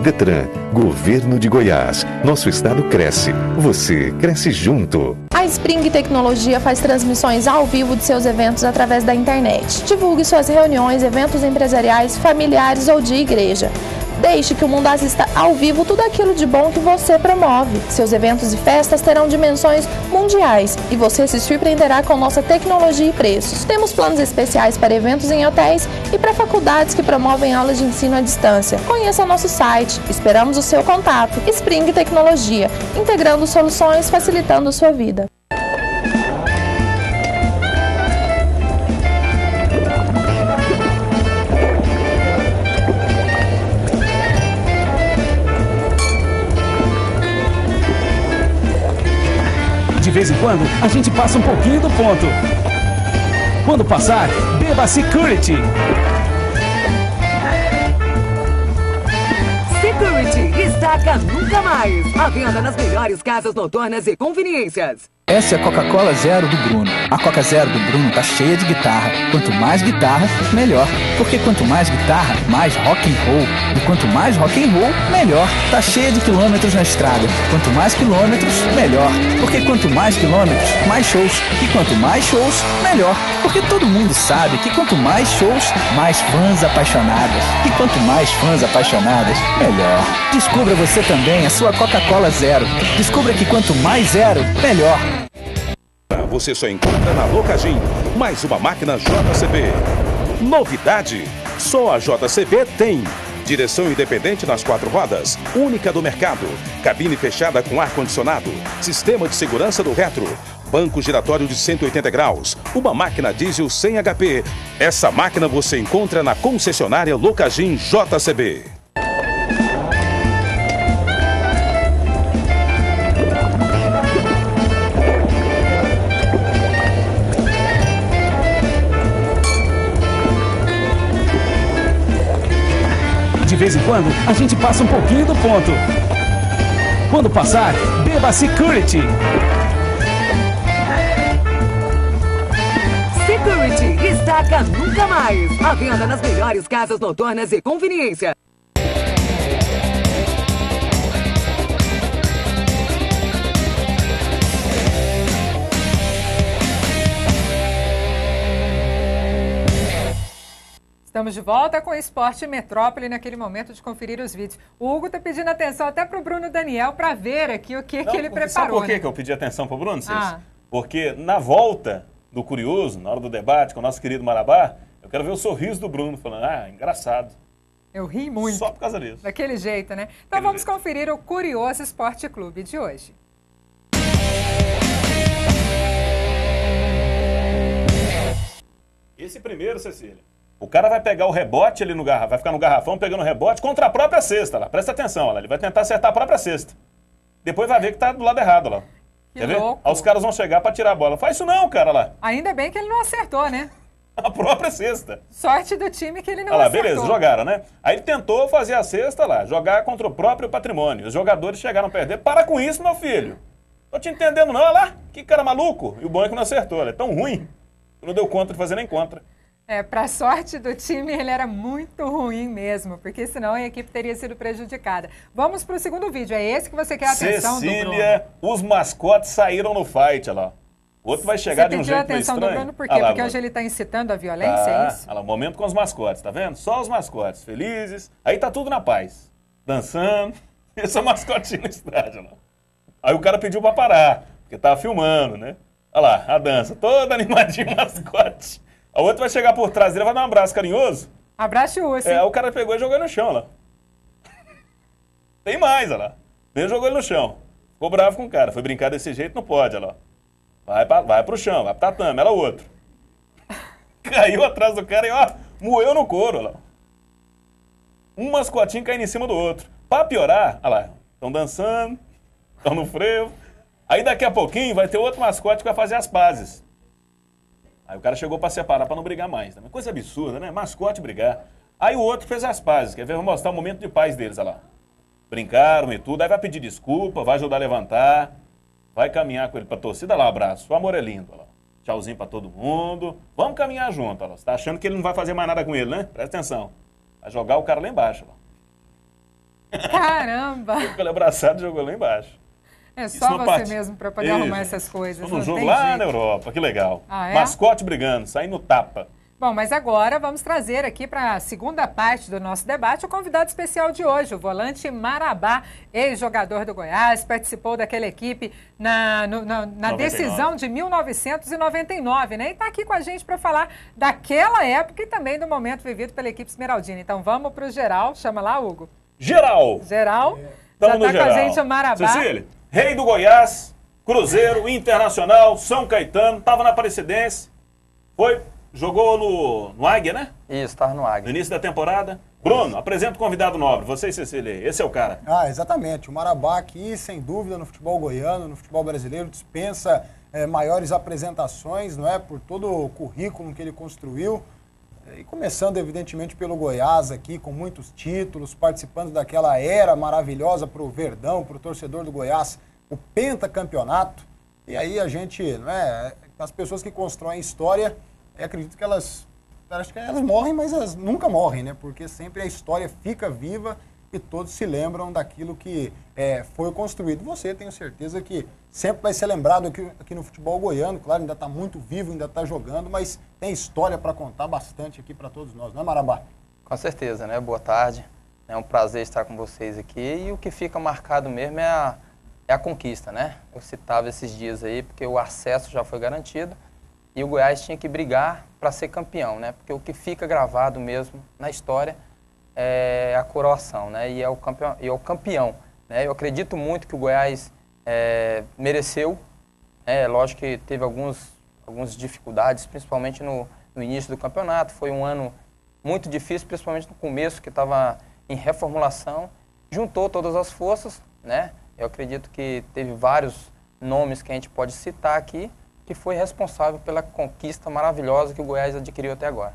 Detran, Governo de Goiás. Nosso estado cresce. Você cresce junto. A Spring Tecnologia faz transmissões ao vivo de seus eventos através da internet. Divulgue suas reuniões, eventos empresariais, familiares ou de igreja. Deixe que o mundo assista ao vivo tudo aquilo de bom que você promove. Seus eventos e festas terão dimensões mundiais e você se surpreenderá com nossa tecnologia e preços. Temos planos especiais para eventos em hotéis e para faculdades que promovem aulas de ensino à distância. Conheça nosso site. Esperamos o seu contato. Spring Tecnologia, integrando soluções, facilitando sua vida. De vez em quando, a gente passa um pouquinho do ponto. Quando passar, beba Security. Security Destaca Nunca Mais. À venda nas melhores casas noturnas e conveniências. Essa é a Coca-Cola Zero do Bruno. A Coca Zero do Bruno tá cheia de guitarra. Quanto mais guitarra, melhor. Porque quanto mais guitarra, mais rock and roll. E quanto mais rock and roll, melhor. Tá cheia de quilômetros na estrada. Quanto mais quilômetros, melhor. Porque quanto mais quilômetros, mais shows. E quanto mais shows, melhor. Porque todo mundo sabe que quanto mais shows, mais fãs apaixonadas. E quanto mais fãs apaixonadas, melhor. Descubra você também a sua Coca-Cola Zero. Descubra que quanto mais zero, melhor. Você só encontra na Locagin, mais uma máquina JCB. Novidade, só a JCB tem. Direção independente nas 4 rodas, única do mercado. Cabine fechada com ar-condicionado, sistema de segurança do retro, banco giratório de 180 graus, uma máquina diesel 100 HP. Essa máquina você encontra na concessionária Locagin JCB. De vez em quando, a gente passa um pouquinho do ponto. Quando passar, beba Security. Security destaca Nunca Mais. À venda nas melhores casas noturnas e conveniência. Estamos de volta com o Esporte Metrópole naquele momento de conferir os vídeos. O Hugo está pedindo atenção até para o Bruno Daniel para ver aqui o que ele preparou. Sabe por que eu pedi atenção para o Bruno, Cícero? Porque na volta do Curioso, na hora do debate com o nosso querido Marabá, eu quero ver o sorriso do Bruno falando, engraçado. Eu ri muito. Só por causa disso. Daquele jeito, né? Então vamos conferir o Curioso Esporte Clube de hoje. Esse primeiro, Cecília. O cara vai pegar o rebote ali no garrafão, vai ficar no garrafão pegando o rebote contra a própria cesta lá. Presta atenção, lá. Ele vai tentar acertar a própria cesta. Depois vai ver que tá do lado errado lá. Que louco. Aí os caras vão chegar pra tirar a bola. Faz isso não, cara, lá. Ainda bem que ele não acertou, né? A própria cesta. Sorte do time que ele não lá, acertou. Beleza, jogaram, né? Aí ele tentou fazer a cesta lá, jogar contra o próprio patrimônio. Os jogadores chegaram a perder. Para com isso, meu filho. Tô te entendendo não, olha lá. Que cara maluco. E o bom é que não acertou, é tão ruim. Não deu conta de fazer nem contra. Para sorte do time, ele era muito ruim mesmo, porque senão a equipe teria sido prejudicada. Vamos para o segundo vídeo, é esse que você quer a atenção do Bruno. Cecília, os mascotes saíram no fight, olha lá. O outro vai chegar de um jeito meio estranho. Você pediu a atenção do Bruno por quê? Porque hoje ele está incitando a violência, é isso? Olha lá, momento com os mascotes, tá vendo? Só os mascotes, felizes. Aí tá tudo na paz. Dançando. Esse é o mascotinho no estádio, olha lá. Aí o cara pediu para parar, porque tava filmando, né? Olha lá, a dança, todo animadinho mascote. O outro vai chegar por trás dele, vai dar um abraço carinhoso. Abraço o urso. O cara pegou e jogou ele no chão, lá. Tem mais, olha lá. Ele jogou ele no chão. Ficou bravo com o cara. Foi brincar desse jeito, não pode, olha lá. Vai pro chão, vai pro tatame, olha o outro. Caiu atrás do cara e, moeu no couro, olha lá. Um mascotinho caindo em cima do outro. Pra piorar, olha lá, estão dançando, estão no frevo. Aí daqui a pouquinho vai ter outro mascote que vai fazer as pazes. Aí o cara chegou pra separar, pra não brigar mais. Né? Coisa absurda, né? Mascote brigar. Aí o outro fez as pazes. Quer ver? Vou mostrar o momento de paz deles, olha lá. Brincaram e tudo. Aí vai pedir desculpa, vai ajudar a levantar. Vai caminhar com ele pra torcida. Olha lá, abraço. O amor é lindo, olha lá. Tchauzinho pra todo mundo. Vamos caminhar junto, olha lá. Você tá achando que ele não vai fazer mais nada com ele, né? Presta atenção. Vai jogar o cara lá embaixo, olha lá. Caramba! Ficou abraçado e jogou lá embaixo. É só você mesmo para poder arrumar essas coisas. Estou num jogo lá na Europa, que legal. É? Mascote brigando, saindo tapa. Bom, mas agora vamos trazer aqui para a segunda parte do nosso debate o convidado especial de hoje, o volante Marabá, ex-jogador do Goiás, participou daquela equipe na decisão de 1999, né? E está aqui com a gente para falar daquela época e também do momento vivido pela equipe esmeraldina. Então vamos para o geral, chama lá, Hugo. Geral! Geral. Já está com a gente o Marabá. Cecília, rei do Goiás, Cruzeiro, Internacional, São Caetano, estava na Aparecidense, jogou no Águia, né? Isso, estava no Águia. No início da temporada. Bruno, apresenta o convidado nobre, você e Cecília, esse é o cara. Exatamente, o Marabá aqui, sem dúvida, no futebol goiano, no futebol brasileiro, dispensa maiores apresentações, não é? Por todo o currículo que ele construiu. E começando, evidentemente, pelo Goiás aqui, com muitos títulos, participando daquela era maravilhosa para o Verdão, para o torcedor do Goiás, o pentacampeonato. E aí a gente, as pessoas que constroem história, acredito que elas morrem, mas elas nunca morrem, né? Porque sempre a história fica viva e todos se lembram daquilo que foi construído. Você, tenho certeza que sempre vai ser lembrado aqui no futebol goiano. Claro, ainda está muito vivo, ainda está jogando, mas tem história para contar bastante aqui para todos nós, não é, Marabá? Com certeza, né? Boa tarde. É um prazer estar com vocês aqui. E o que fica marcado mesmo é a conquista, né? Eu citava esses dias aí porque o acesso já foi garantido e o Goiás tinha que brigar para ser campeão, né? Porque o que fica gravado mesmo na história é a coroação, né? E é o campeão, né? Eu acredito muito que o Goiás mereceu. Lógico que teve algumas dificuldades, principalmente no início do campeonato. Foi um ano muito difícil, principalmente no começo, que estava em reformulação. Juntou todas as forças, né? Eu acredito que teve vários nomes que a gente pode citar aqui, que foi responsável pela conquista maravilhosa que o Goiás adquiriu até agora.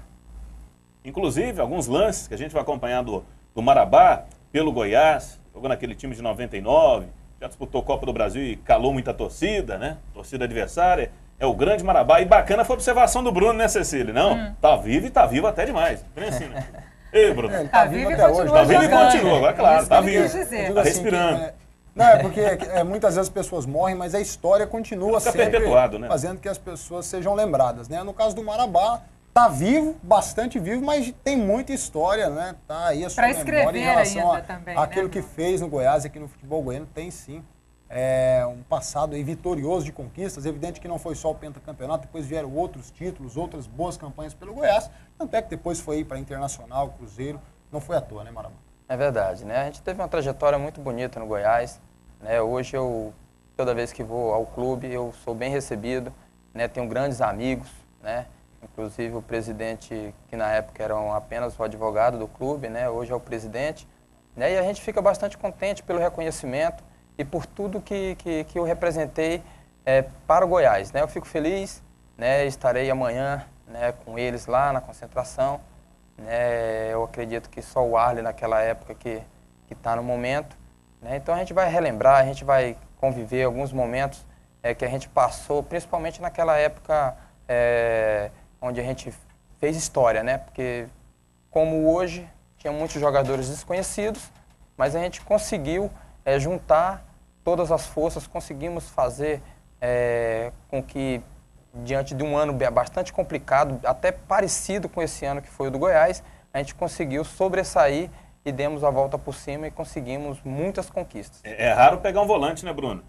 Inclusive, alguns lances que a gente vai acompanhar do Marabá, pelo Goiás, jogou naquele time de 99, já disputou Copa do Brasil e calou muita torcida, né? Torcida adversária. É o grande Marabá. E bacana foi a observação do Bruno, né, Cecília? Não, tá vivo e tá vivo até demais. Bem assim, né? Ei, Bruno. Tá vivo até hoje. Tá vivo e continua, agora, claro, tá vivo. Tá assim, respirando. Não, é porque muitas vezes as pessoas morrem, mas a história continua sempre perpetuado, né? Fazendo que as pessoas sejam lembradas, né? No caso do Marabá, tá vivo, bastante vivo, mas tem muita história, né? Tá aí a sua memória em relação àquilo que fez no Goiás, aqui no futebol goiano, tem sim. Um passado aí vitorioso de conquistas. Evidente que não foi só o pentacampeonato, depois vieram outros títulos, outras boas campanhas pelo Goiás, tanto é que depois foi para Internacional, Cruzeiro, não foi à toa, né, Marabá? É verdade, né? A gente teve uma trajetória muito bonita no Goiás, né? Hoje toda vez que vou ao clube, eu sou bem recebido, né? Tenho grandes amigos, né? Inclusive o presidente, que na época era apenas o advogado do clube, né? Hoje é o presidente, né? E a gente fica bastante contente pelo reconhecimento e por tudo que eu representei para o Goiás, né? Eu fico feliz, né? Estarei amanhã, né, com eles lá na concentração. Eu acredito que só o Arley naquela época que está no momento, né? Então a gente vai relembrar, a gente vai conviver alguns momentos que a gente passou, principalmente naquela época onde a gente fez história, né? Porque como hoje tinha muitos jogadores desconhecidos, mas a gente conseguiu juntar todas as forças, conseguimos fazer com que, diante de um ano bastante complicado, até parecido com esse ano que foi o do Goiás, a gente conseguiu sobressair e demos a volta por cima e conseguimos muitas conquistas. É raro pegar um volante, né, Bruno?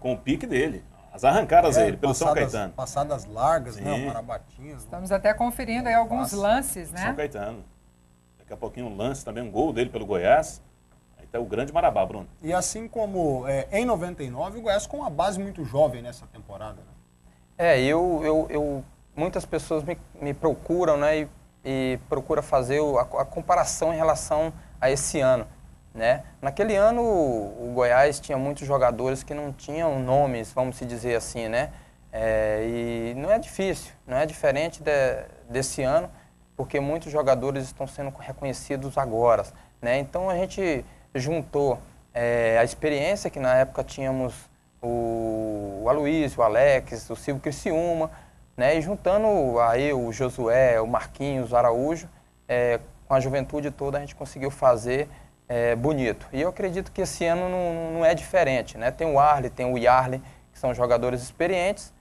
Com o pique dele, as arrancadas dele pelo São Caetano. Passadas largas, né, marabatinhas. Estamos até conferindo aí alguns lances, né? São Caetano. Daqui a pouquinho um lance também, um gol dele pelo Goiás. Aí tá o grande Marabá, Bruno. E assim como em 99, o Goiás com uma base muito jovem nessa temporada, né? Muitas pessoas me procuram, né, e procuram fazer a comparação em relação a esse ano, né? Naquele ano o Goiás tinha muitos jogadores que não tinham nomes, vamos se dizer assim, né? E não é difícil, não é diferente desse ano, porque muitos jogadores estão sendo reconhecidos agora, né? Então a gente juntou a experiência que na época tínhamos o Aloysio, o Alex, o Silvio Criciúma, né? E juntando aí o Josué, o Marquinhos, o Araújo, com a juventude toda a gente conseguiu fazer bonito. E eu acredito que esse ano não é diferente, né? Tem o Arley, tem o Yarley, que são jogadores experientes,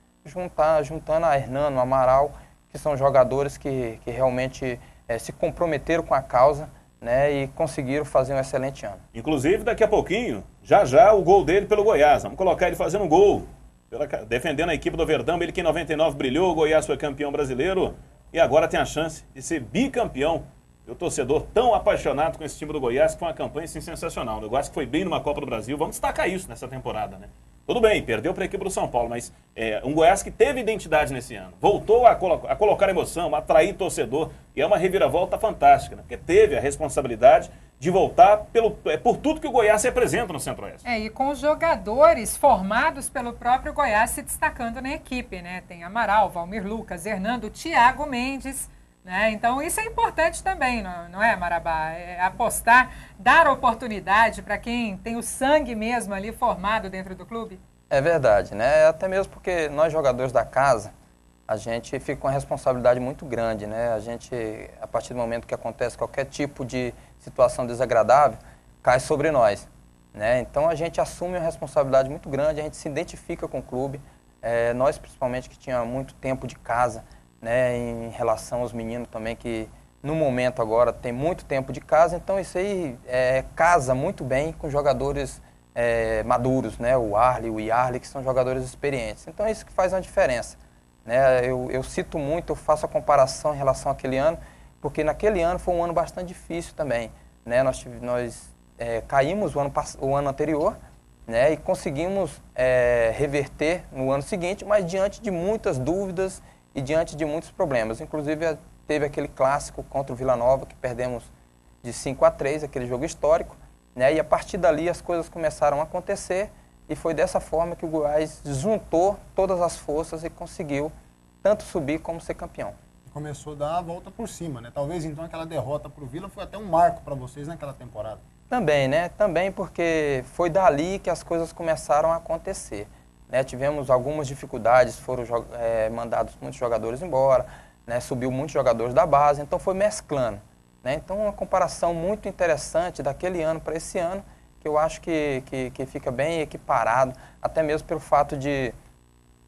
juntando a Hernano, o Amaral, que são jogadores que realmente se comprometeram com a causa, né, e conseguiram fazer um excelente ano. Inclusive, daqui a pouquinho, já o gol dele pelo Goiás. Vamos colocar ele fazendo um gol, defendendo a equipe do Verdão. Ele que em 99 brilhou, o Goiás foi campeão brasileiro e agora tem a chance de ser bicampeão. E o torcedor tão apaixonado com esse time do Goiás, que foi uma campanha assim, sensacional. O Goiás que foi bem numa Copa do Brasil. Vamos destacar isso nessa temporada, né? Tudo bem, perdeu para a equipe do São Paulo, mas um Goiás que teve identidade nesse ano. Voltou a colocar emoção, a atrair torcedor, e é uma reviravolta fantástica, né? Porque teve a responsabilidade de voltar por tudo que o Goiás representa no Centro-Oeste. E com os jogadores formados pelo próprio Goiás se destacando na equipe, né? Tem Amaral, Valmir Lucas, Hernando, Thiago Mendes, né? Então isso é importante também, não é, Marabá? É apostar, dar oportunidade para quem tem o sangue mesmo ali formado dentro do clube? É verdade, né? Até mesmo porque nós jogadores da casa, a gente fica com uma responsabilidade muito grande, né? A gente, a partir do momento que acontece qualquer tipo de situação desagradável, cai sobre nós, né? Então a gente assume uma responsabilidade muito grande, a gente se identifica com o clube, nós principalmente que tinha muito tempo de casa, né? Em relação aos meninos também que no momento agora tem muito tempo de casa, então isso aí casa muito bem com jogadores maduros, né? O Arley, o Yarley, que são jogadores experientes. Então é isso que faz uma diferença. Né? Eu cito muito, eu faço a comparação em relação àquele ano, porque naquele ano foi um ano bastante difícil também. Né? Nós caímos o ano anterior, né? E conseguimos reverter no ano seguinte, mas diante de muitas dúvidas e diante de muitos problemas. Inclusive teve aquele clássico contra o Vila Nova, que perdemos de 5-3, aquele jogo histórico, né? E a partir dali as coisas começaram a acontecer, e foi dessa forma que o Goiás juntou todas as forças e conseguiu tanto subir como ser campeão. Começou a dar a volta por cima, né? Talvez então aquela derrota para o Vila foi até um marco para vocês naquela temporada. Também, né? Também porque foi dali que as coisas começaram a acontecer. Né? Tivemos algumas dificuldades, foram mandados muitos jogadores embora, né? Subiu muitos jogadores da base, então foi mesclando. Né? Então uma comparação muito interessante daquele ano para esse ano, que eu acho que fica bem equiparado, até mesmo pelo fato de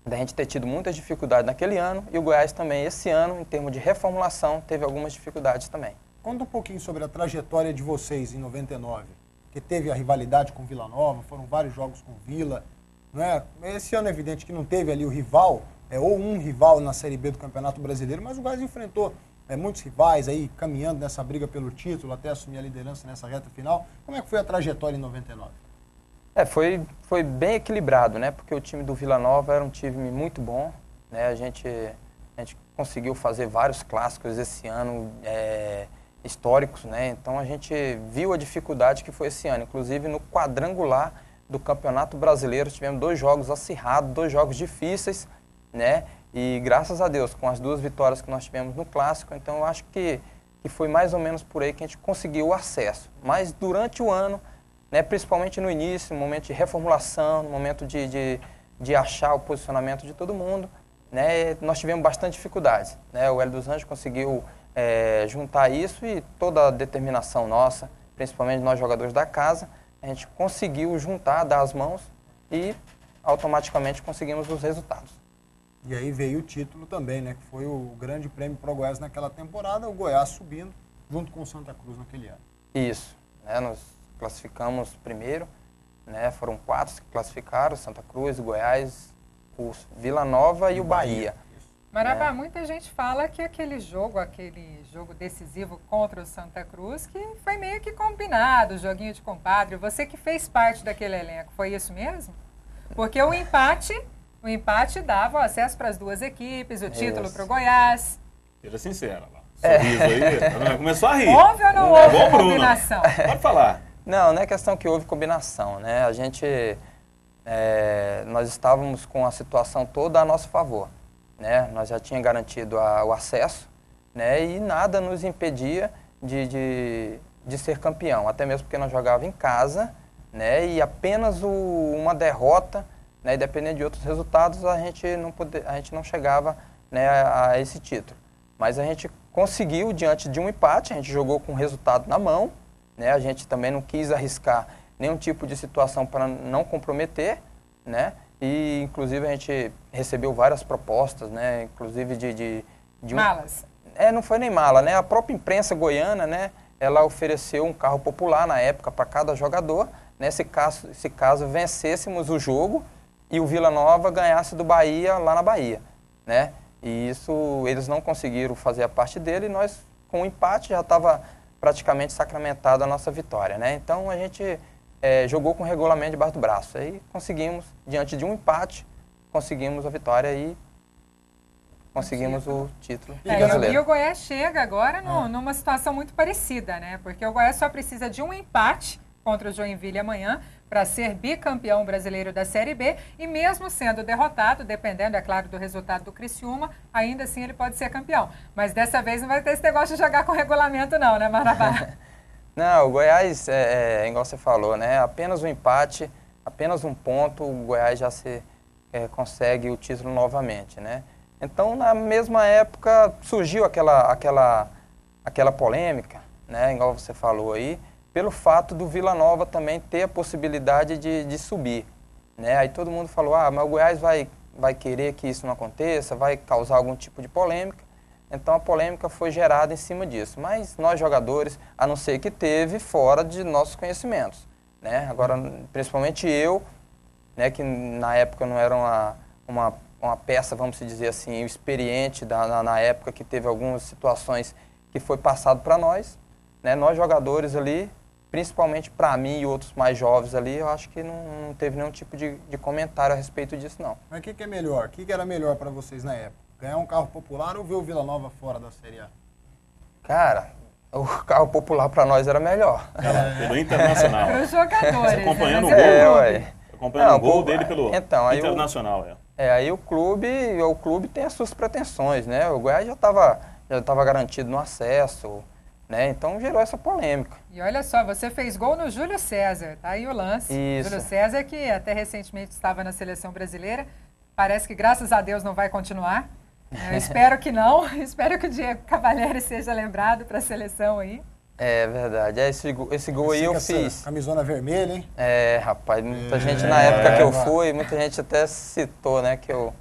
a gente ter tido muitas dificuldades naquele ano, e o Goiás também, esse ano, em termos de reformulação, teve algumas dificuldades também. Conta um pouquinho sobre a trajetória de vocês em 99, que teve a rivalidade com Vila Nova, foram vários jogos com Vila, não é? Esse ano é evidente que não teve ali o rival, ou um rival na Série B do Campeonato Brasileiro, mas o Goiás enfrentou muitos rivais aí caminhando nessa briga pelo título, até assumir a liderança nessa reta final. Como é que foi a trajetória em 99? Foi bem equilibrado, né? Porque o time do Vila Nova era um time muito bom, né? A gente conseguiu fazer vários clássicos esse ano, históricos, né? Então a gente viu a dificuldade que foi esse ano. Inclusive no quadrangular do Campeonato Brasileiro tivemos 2 jogos acirrados, 2 jogos difíceis, né? E graças a Deus, com as 2 vitórias que nós tivemos no Clássico, então eu acho que foi mais ou menos por aí que a gente conseguiu o acesso. Mas durante o ano, né, principalmente no início, no momento de reformulação, no momento de achar o posicionamento de todo mundo, né, nós tivemos bastante dificuldades. Né? O Hélio dos Anjos conseguiu juntar isso e toda a determinação nossa, principalmente nós jogadores da casa, a gente conseguiu juntar, dar as mãos e automaticamente conseguimos os resultados. E aí veio o título também, né? Que foi o grande prêmio pro Goiás naquela temporada, o Goiás subindo junto com o Santa Cruz naquele ano. Isso, né? Nós classificamos primeiro, né? Foram 4 que classificaram, Santa Cruz, o Goiás, o Vila Nova e o Bahia. Marabá, muita gente fala que aquele jogo decisivo contra o Santa Cruz, que foi meio que combinado, joguinho de compadre, você que fez parte daquele elenco, foi isso mesmo? Porque o empate dava acesso para as 2 equipes, o título para o Goiás. Seja sincera lá. Sorriso aí. Começou a rir. Houve ou não houve combinação? Pode falar. Não é questão que houve combinação, né? A gente, nós estávamos com a situação toda a nosso favor, né? Nós já tínhamos garantido o acesso, né? E nada nos impedia de ser campeão, até mesmo porque nós jogávamos em casa, né? E apenas uma derrota, né, e dependendo de outros resultados, a gente não chegava, né, a esse título. Mas a gente conseguiu, diante de um empate, a gente jogou com o resultado na mão, né, a gente também não quis arriscar nenhum tipo de situação para não comprometer, né, e inclusive a gente recebeu várias propostas, né, inclusive de malas. Não foi nem mala, né, a própria imprensa goiana, né, ela ofereceu um carro popular na época para cada jogador, né, se caso vencêssemos o jogo, e o Vila Nova ganhasse do Bahia lá na Bahia, né? E isso, eles não conseguiram fazer a parte dele, e nós, com o empate, já estava praticamente sacramentada a nossa vitória, né? Então, a gente jogou com o regulamento debaixo do braço. Aí conseguimos, diante de um empate, conseguimos a vitória e conseguimos o título brasileiro. E o Goiás chega agora numa situação muito parecida, né? Porque o Goiás só precisa de um empate contra o Joinville amanhã para ser bicampeão brasileiro da Série B e mesmo sendo derrotado, dependendo, é claro, do resultado do Criciúma, ainda assim ele pode ser campeão. Mas dessa vez não vai ter esse negócio de jogar com regulamento não, né, Marabá? Não, o Goiás, igual você falou, né? Apenas um empate, apenas um ponto, o Goiás já consegue o título novamente, né? Então, na mesma época, surgiu aquela polêmica, né? Igual você falou aí, pelo fato do Vila Nova também ter a possibilidade de subir, né? Aí todo mundo falou, mas o Goiás vai querer que isso não aconteça, vai causar algum tipo de polêmica. Então a polêmica foi gerada em cima disso. Mas nós jogadores, a não ser que teve fora de nossos conhecimentos, né? Agora, principalmente eu, né, que na época não era uma peça, vamos dizer assim, experiente na época que teve algumas situações que foi passado para nós, né? Nós jogadores ali, principalmente para mim e outros mais jovens ali, eu acho que não teve nenhum tipo de comentário a respeito disso, não. Mas o que é melhor? O que era melhor para vocês na época? Ganhar um carro popular ou ver o Vila Nova fora da Série A? Cara, o carro popular para nós era melhor. Pelo Internacional. Para os jogadores. Acompanhando o gol. Acompanhando o gol dele pelo Internacional. Aí o clube tem as suas pretensões, né? O Goiás já estava garantido no acesso, né? Então gerou essa polêmica. E olha só, você fez gol no Júlio César, tá aí o lance. Isso. Júlio César, que até recentemente estava na seleção brasileira, parece que graças a Deus não vai continuar. Eu espero que não, espero que o Diego Cavalieri seja lembrado para a seleção aí. É verdade, esse gol aí eu fiz. Camisona vermelha, hein? Rapaz, muita gente na época que eu fui, muita gente até citou, né, que eu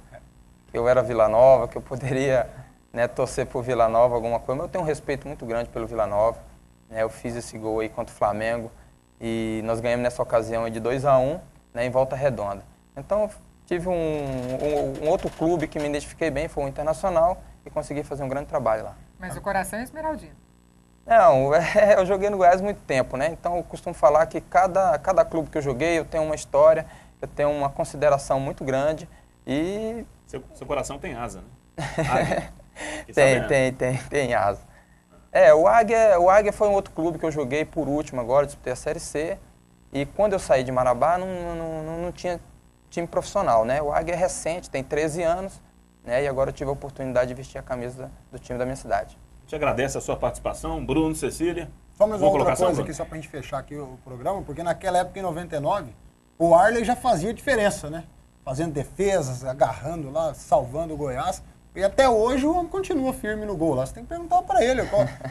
era Vila Nova, que eu poderia, né, torcer por Vila Nova, alguma coisa, mas eu tenho um respeito muito grande pelo Vila Nova, né? Eu fiz esse gol aí contra o Flamengo e nós ganhamos nessa ocasião de 2-1, né, em Volta Redonda. Então, tive um outro clube que me identifiquei bem, foi o Internacional, e consegui fazer um grande trabalho lá. Mas o coração é esmeraldino. Não, eu joguei no Goiás há muito tempo, né? Então eu costumo falar que cada clube que eu joguei, eu tenho uma história, eu tenho uma consideração muito grande e... Seu coração tem asa, né? Tem asa. O Águia foi um outro clube que eu joguei por último agora, disputei a Série C, e quando eu saí de Marabá não tinha time profissional, né? O Águia é recente, tem 13 anos, né? E agora eu tive a oportunidade de vestir a camisa do time da minha cidade. Te agradece a sua participação, Bruno, Cecília. Só mais uma outra coisa aqui, só para a gente fechar aqui o programa, porque naquela época, em 99, o Arley já fazia diferença, né? Fazendo defesas, agarrando lá, salvando o Goiás. E até hoje o homem continua firme no gol lá. Você tem que perguntar para ele.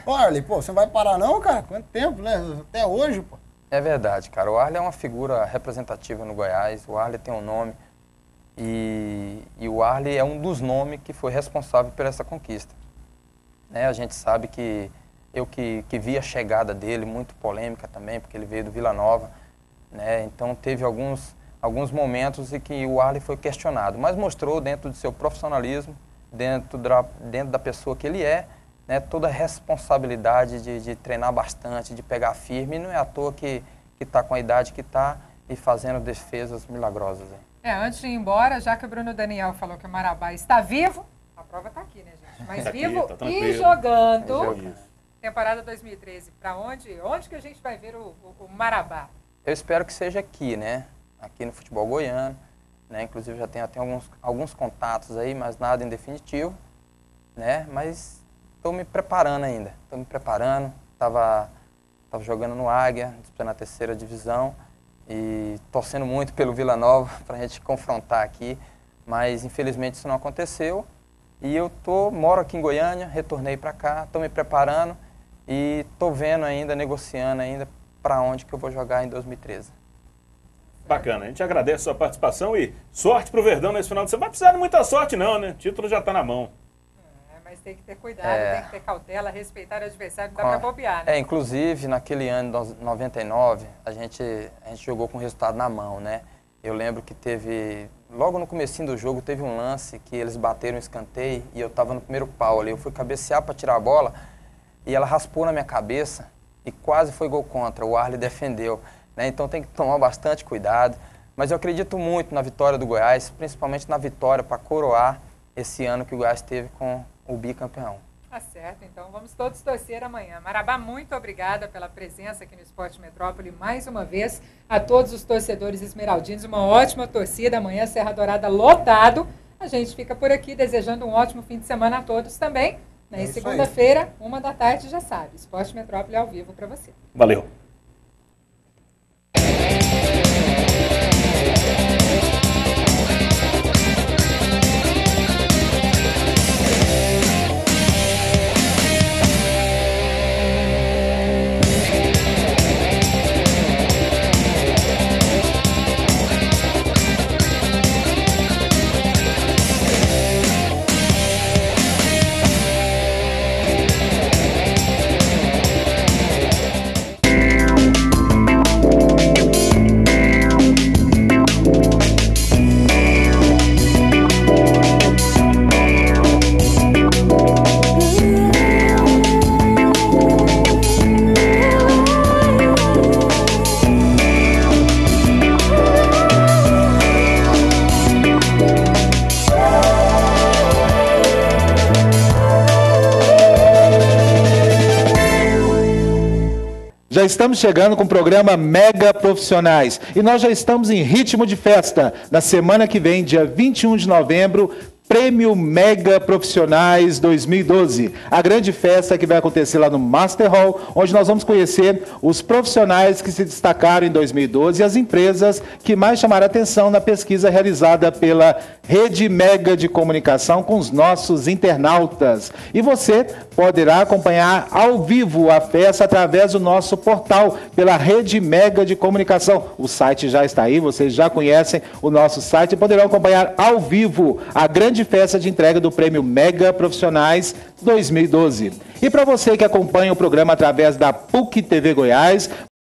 Ô Arley, pô, você não vai parar não, cara? Quanto tempo, né? Até hoje, pô. É verdade, cara. O Arley é uma figura representativa no Goiás. O Arley tem um nome. E o Arley é um dos nomes que foi responsável por essa conquista. Né? A gente sabe que eu que vi a chegada dele, muito polêmica também, porque ele veio do Vila Nova, né? Então teve alguns momentos em que o Arley foi questionado, mas mostrou dentro do seu profissionalismo, dentro da pessoa que ele é, né? Toda a responsabilidade de treinar bastante, de pegar firme, e não é à toa que está com a idade que está e fazendo defesas milagrosas. Hein? Antes de ir embora, já que o Bruno Daniel falou que o Marabá está vivo, a prova está aqui, né, gente? Mas tá vivo aqui, tá e jogando. Temporada 2013, para onde? Onde que a gente vai ver o Marabá? Eu espero que seja aqui, né? Aqui no futebol goiano, né? Inclusive já tenho até alguns contatos aí, mas nada em definitivo, né? Mas estou me preparando ainda. Estou me preparando. Tava jogando no Águia, disputando a 3ª divisão e torcendo muito pelo Vila Nova para a gente confrontar aqui, mas infelizmente isso não aconteceu. E eu moro aqui em Goiânia, retornei para cá, estou me preparando e estou vendo ainda, negociando ainda para onde que eu vou jogar em 2013. Bacana, a gente agradece a sua participação e sorte pro Verdão nesse final de semana. Não vai precisar de muita sorte não, né? O título já está na mão. Mas tem que ter cuidado, tem que ter cautela, respeitar o adversário, não dá para bobear, né? Inclusive, naquele ano de 99, a gente jogou com o resultado na mão, né? Eu lembro que logo no comecinho do jogo, teve um lance que eles bateram um escanteio e eu estava no primeiro pau ali. Eu fui cabecear para tirar a bola e ela raspou na minha cabeça e quase foi gol contra. O Arley defendeu, né? Então tem que tomar bastante cuidado. Mas eu acredito muito na vitória do Goiás, principalmente na vitória para coroar esse ano que o Goiás teve com o bicampeão. Tá certo, então vamos todos torcer amanhã. Marabá, muito obrigada pela presença aqui no Esporte Metrópole mais uma vez. A todos os torcedores esmeraldinos, uma ótima torcida. Amanhã, Serra Dourada lotado. A gente fica por aqui desejando um ótimo fim de semana a todos também. E segunda-feira, 13h, já sabe. Esporte Metrópole ao vivo para você. Valeu. Já estamos chegando com o programa Mega Profissionais e nós já estamos em ritmo de festa. Na semana que vem, dia 21 de novembro, Prêmio Mega Profissionais 2012. A grande festa que vai acontecer lá no Master Hall, onde nós vamos conhecer os profissionais que se destacaram em 2012 e as empresas que mais chamaram atenção na pesquisa realizada pela Rede Mega de Comunicação com os nossos internautas. E você poderá acompanhar ao vivo a festa através do nosso portal, pela Rede Mega de Comunicação. O site já está aí, vocês já conhecem o nosso site e poderão acompanhar ao vivo a grande festa de entrega do Prêmio Mega Profissionais 2012. E para você que acompanha o programa através da PUC TV Goiás,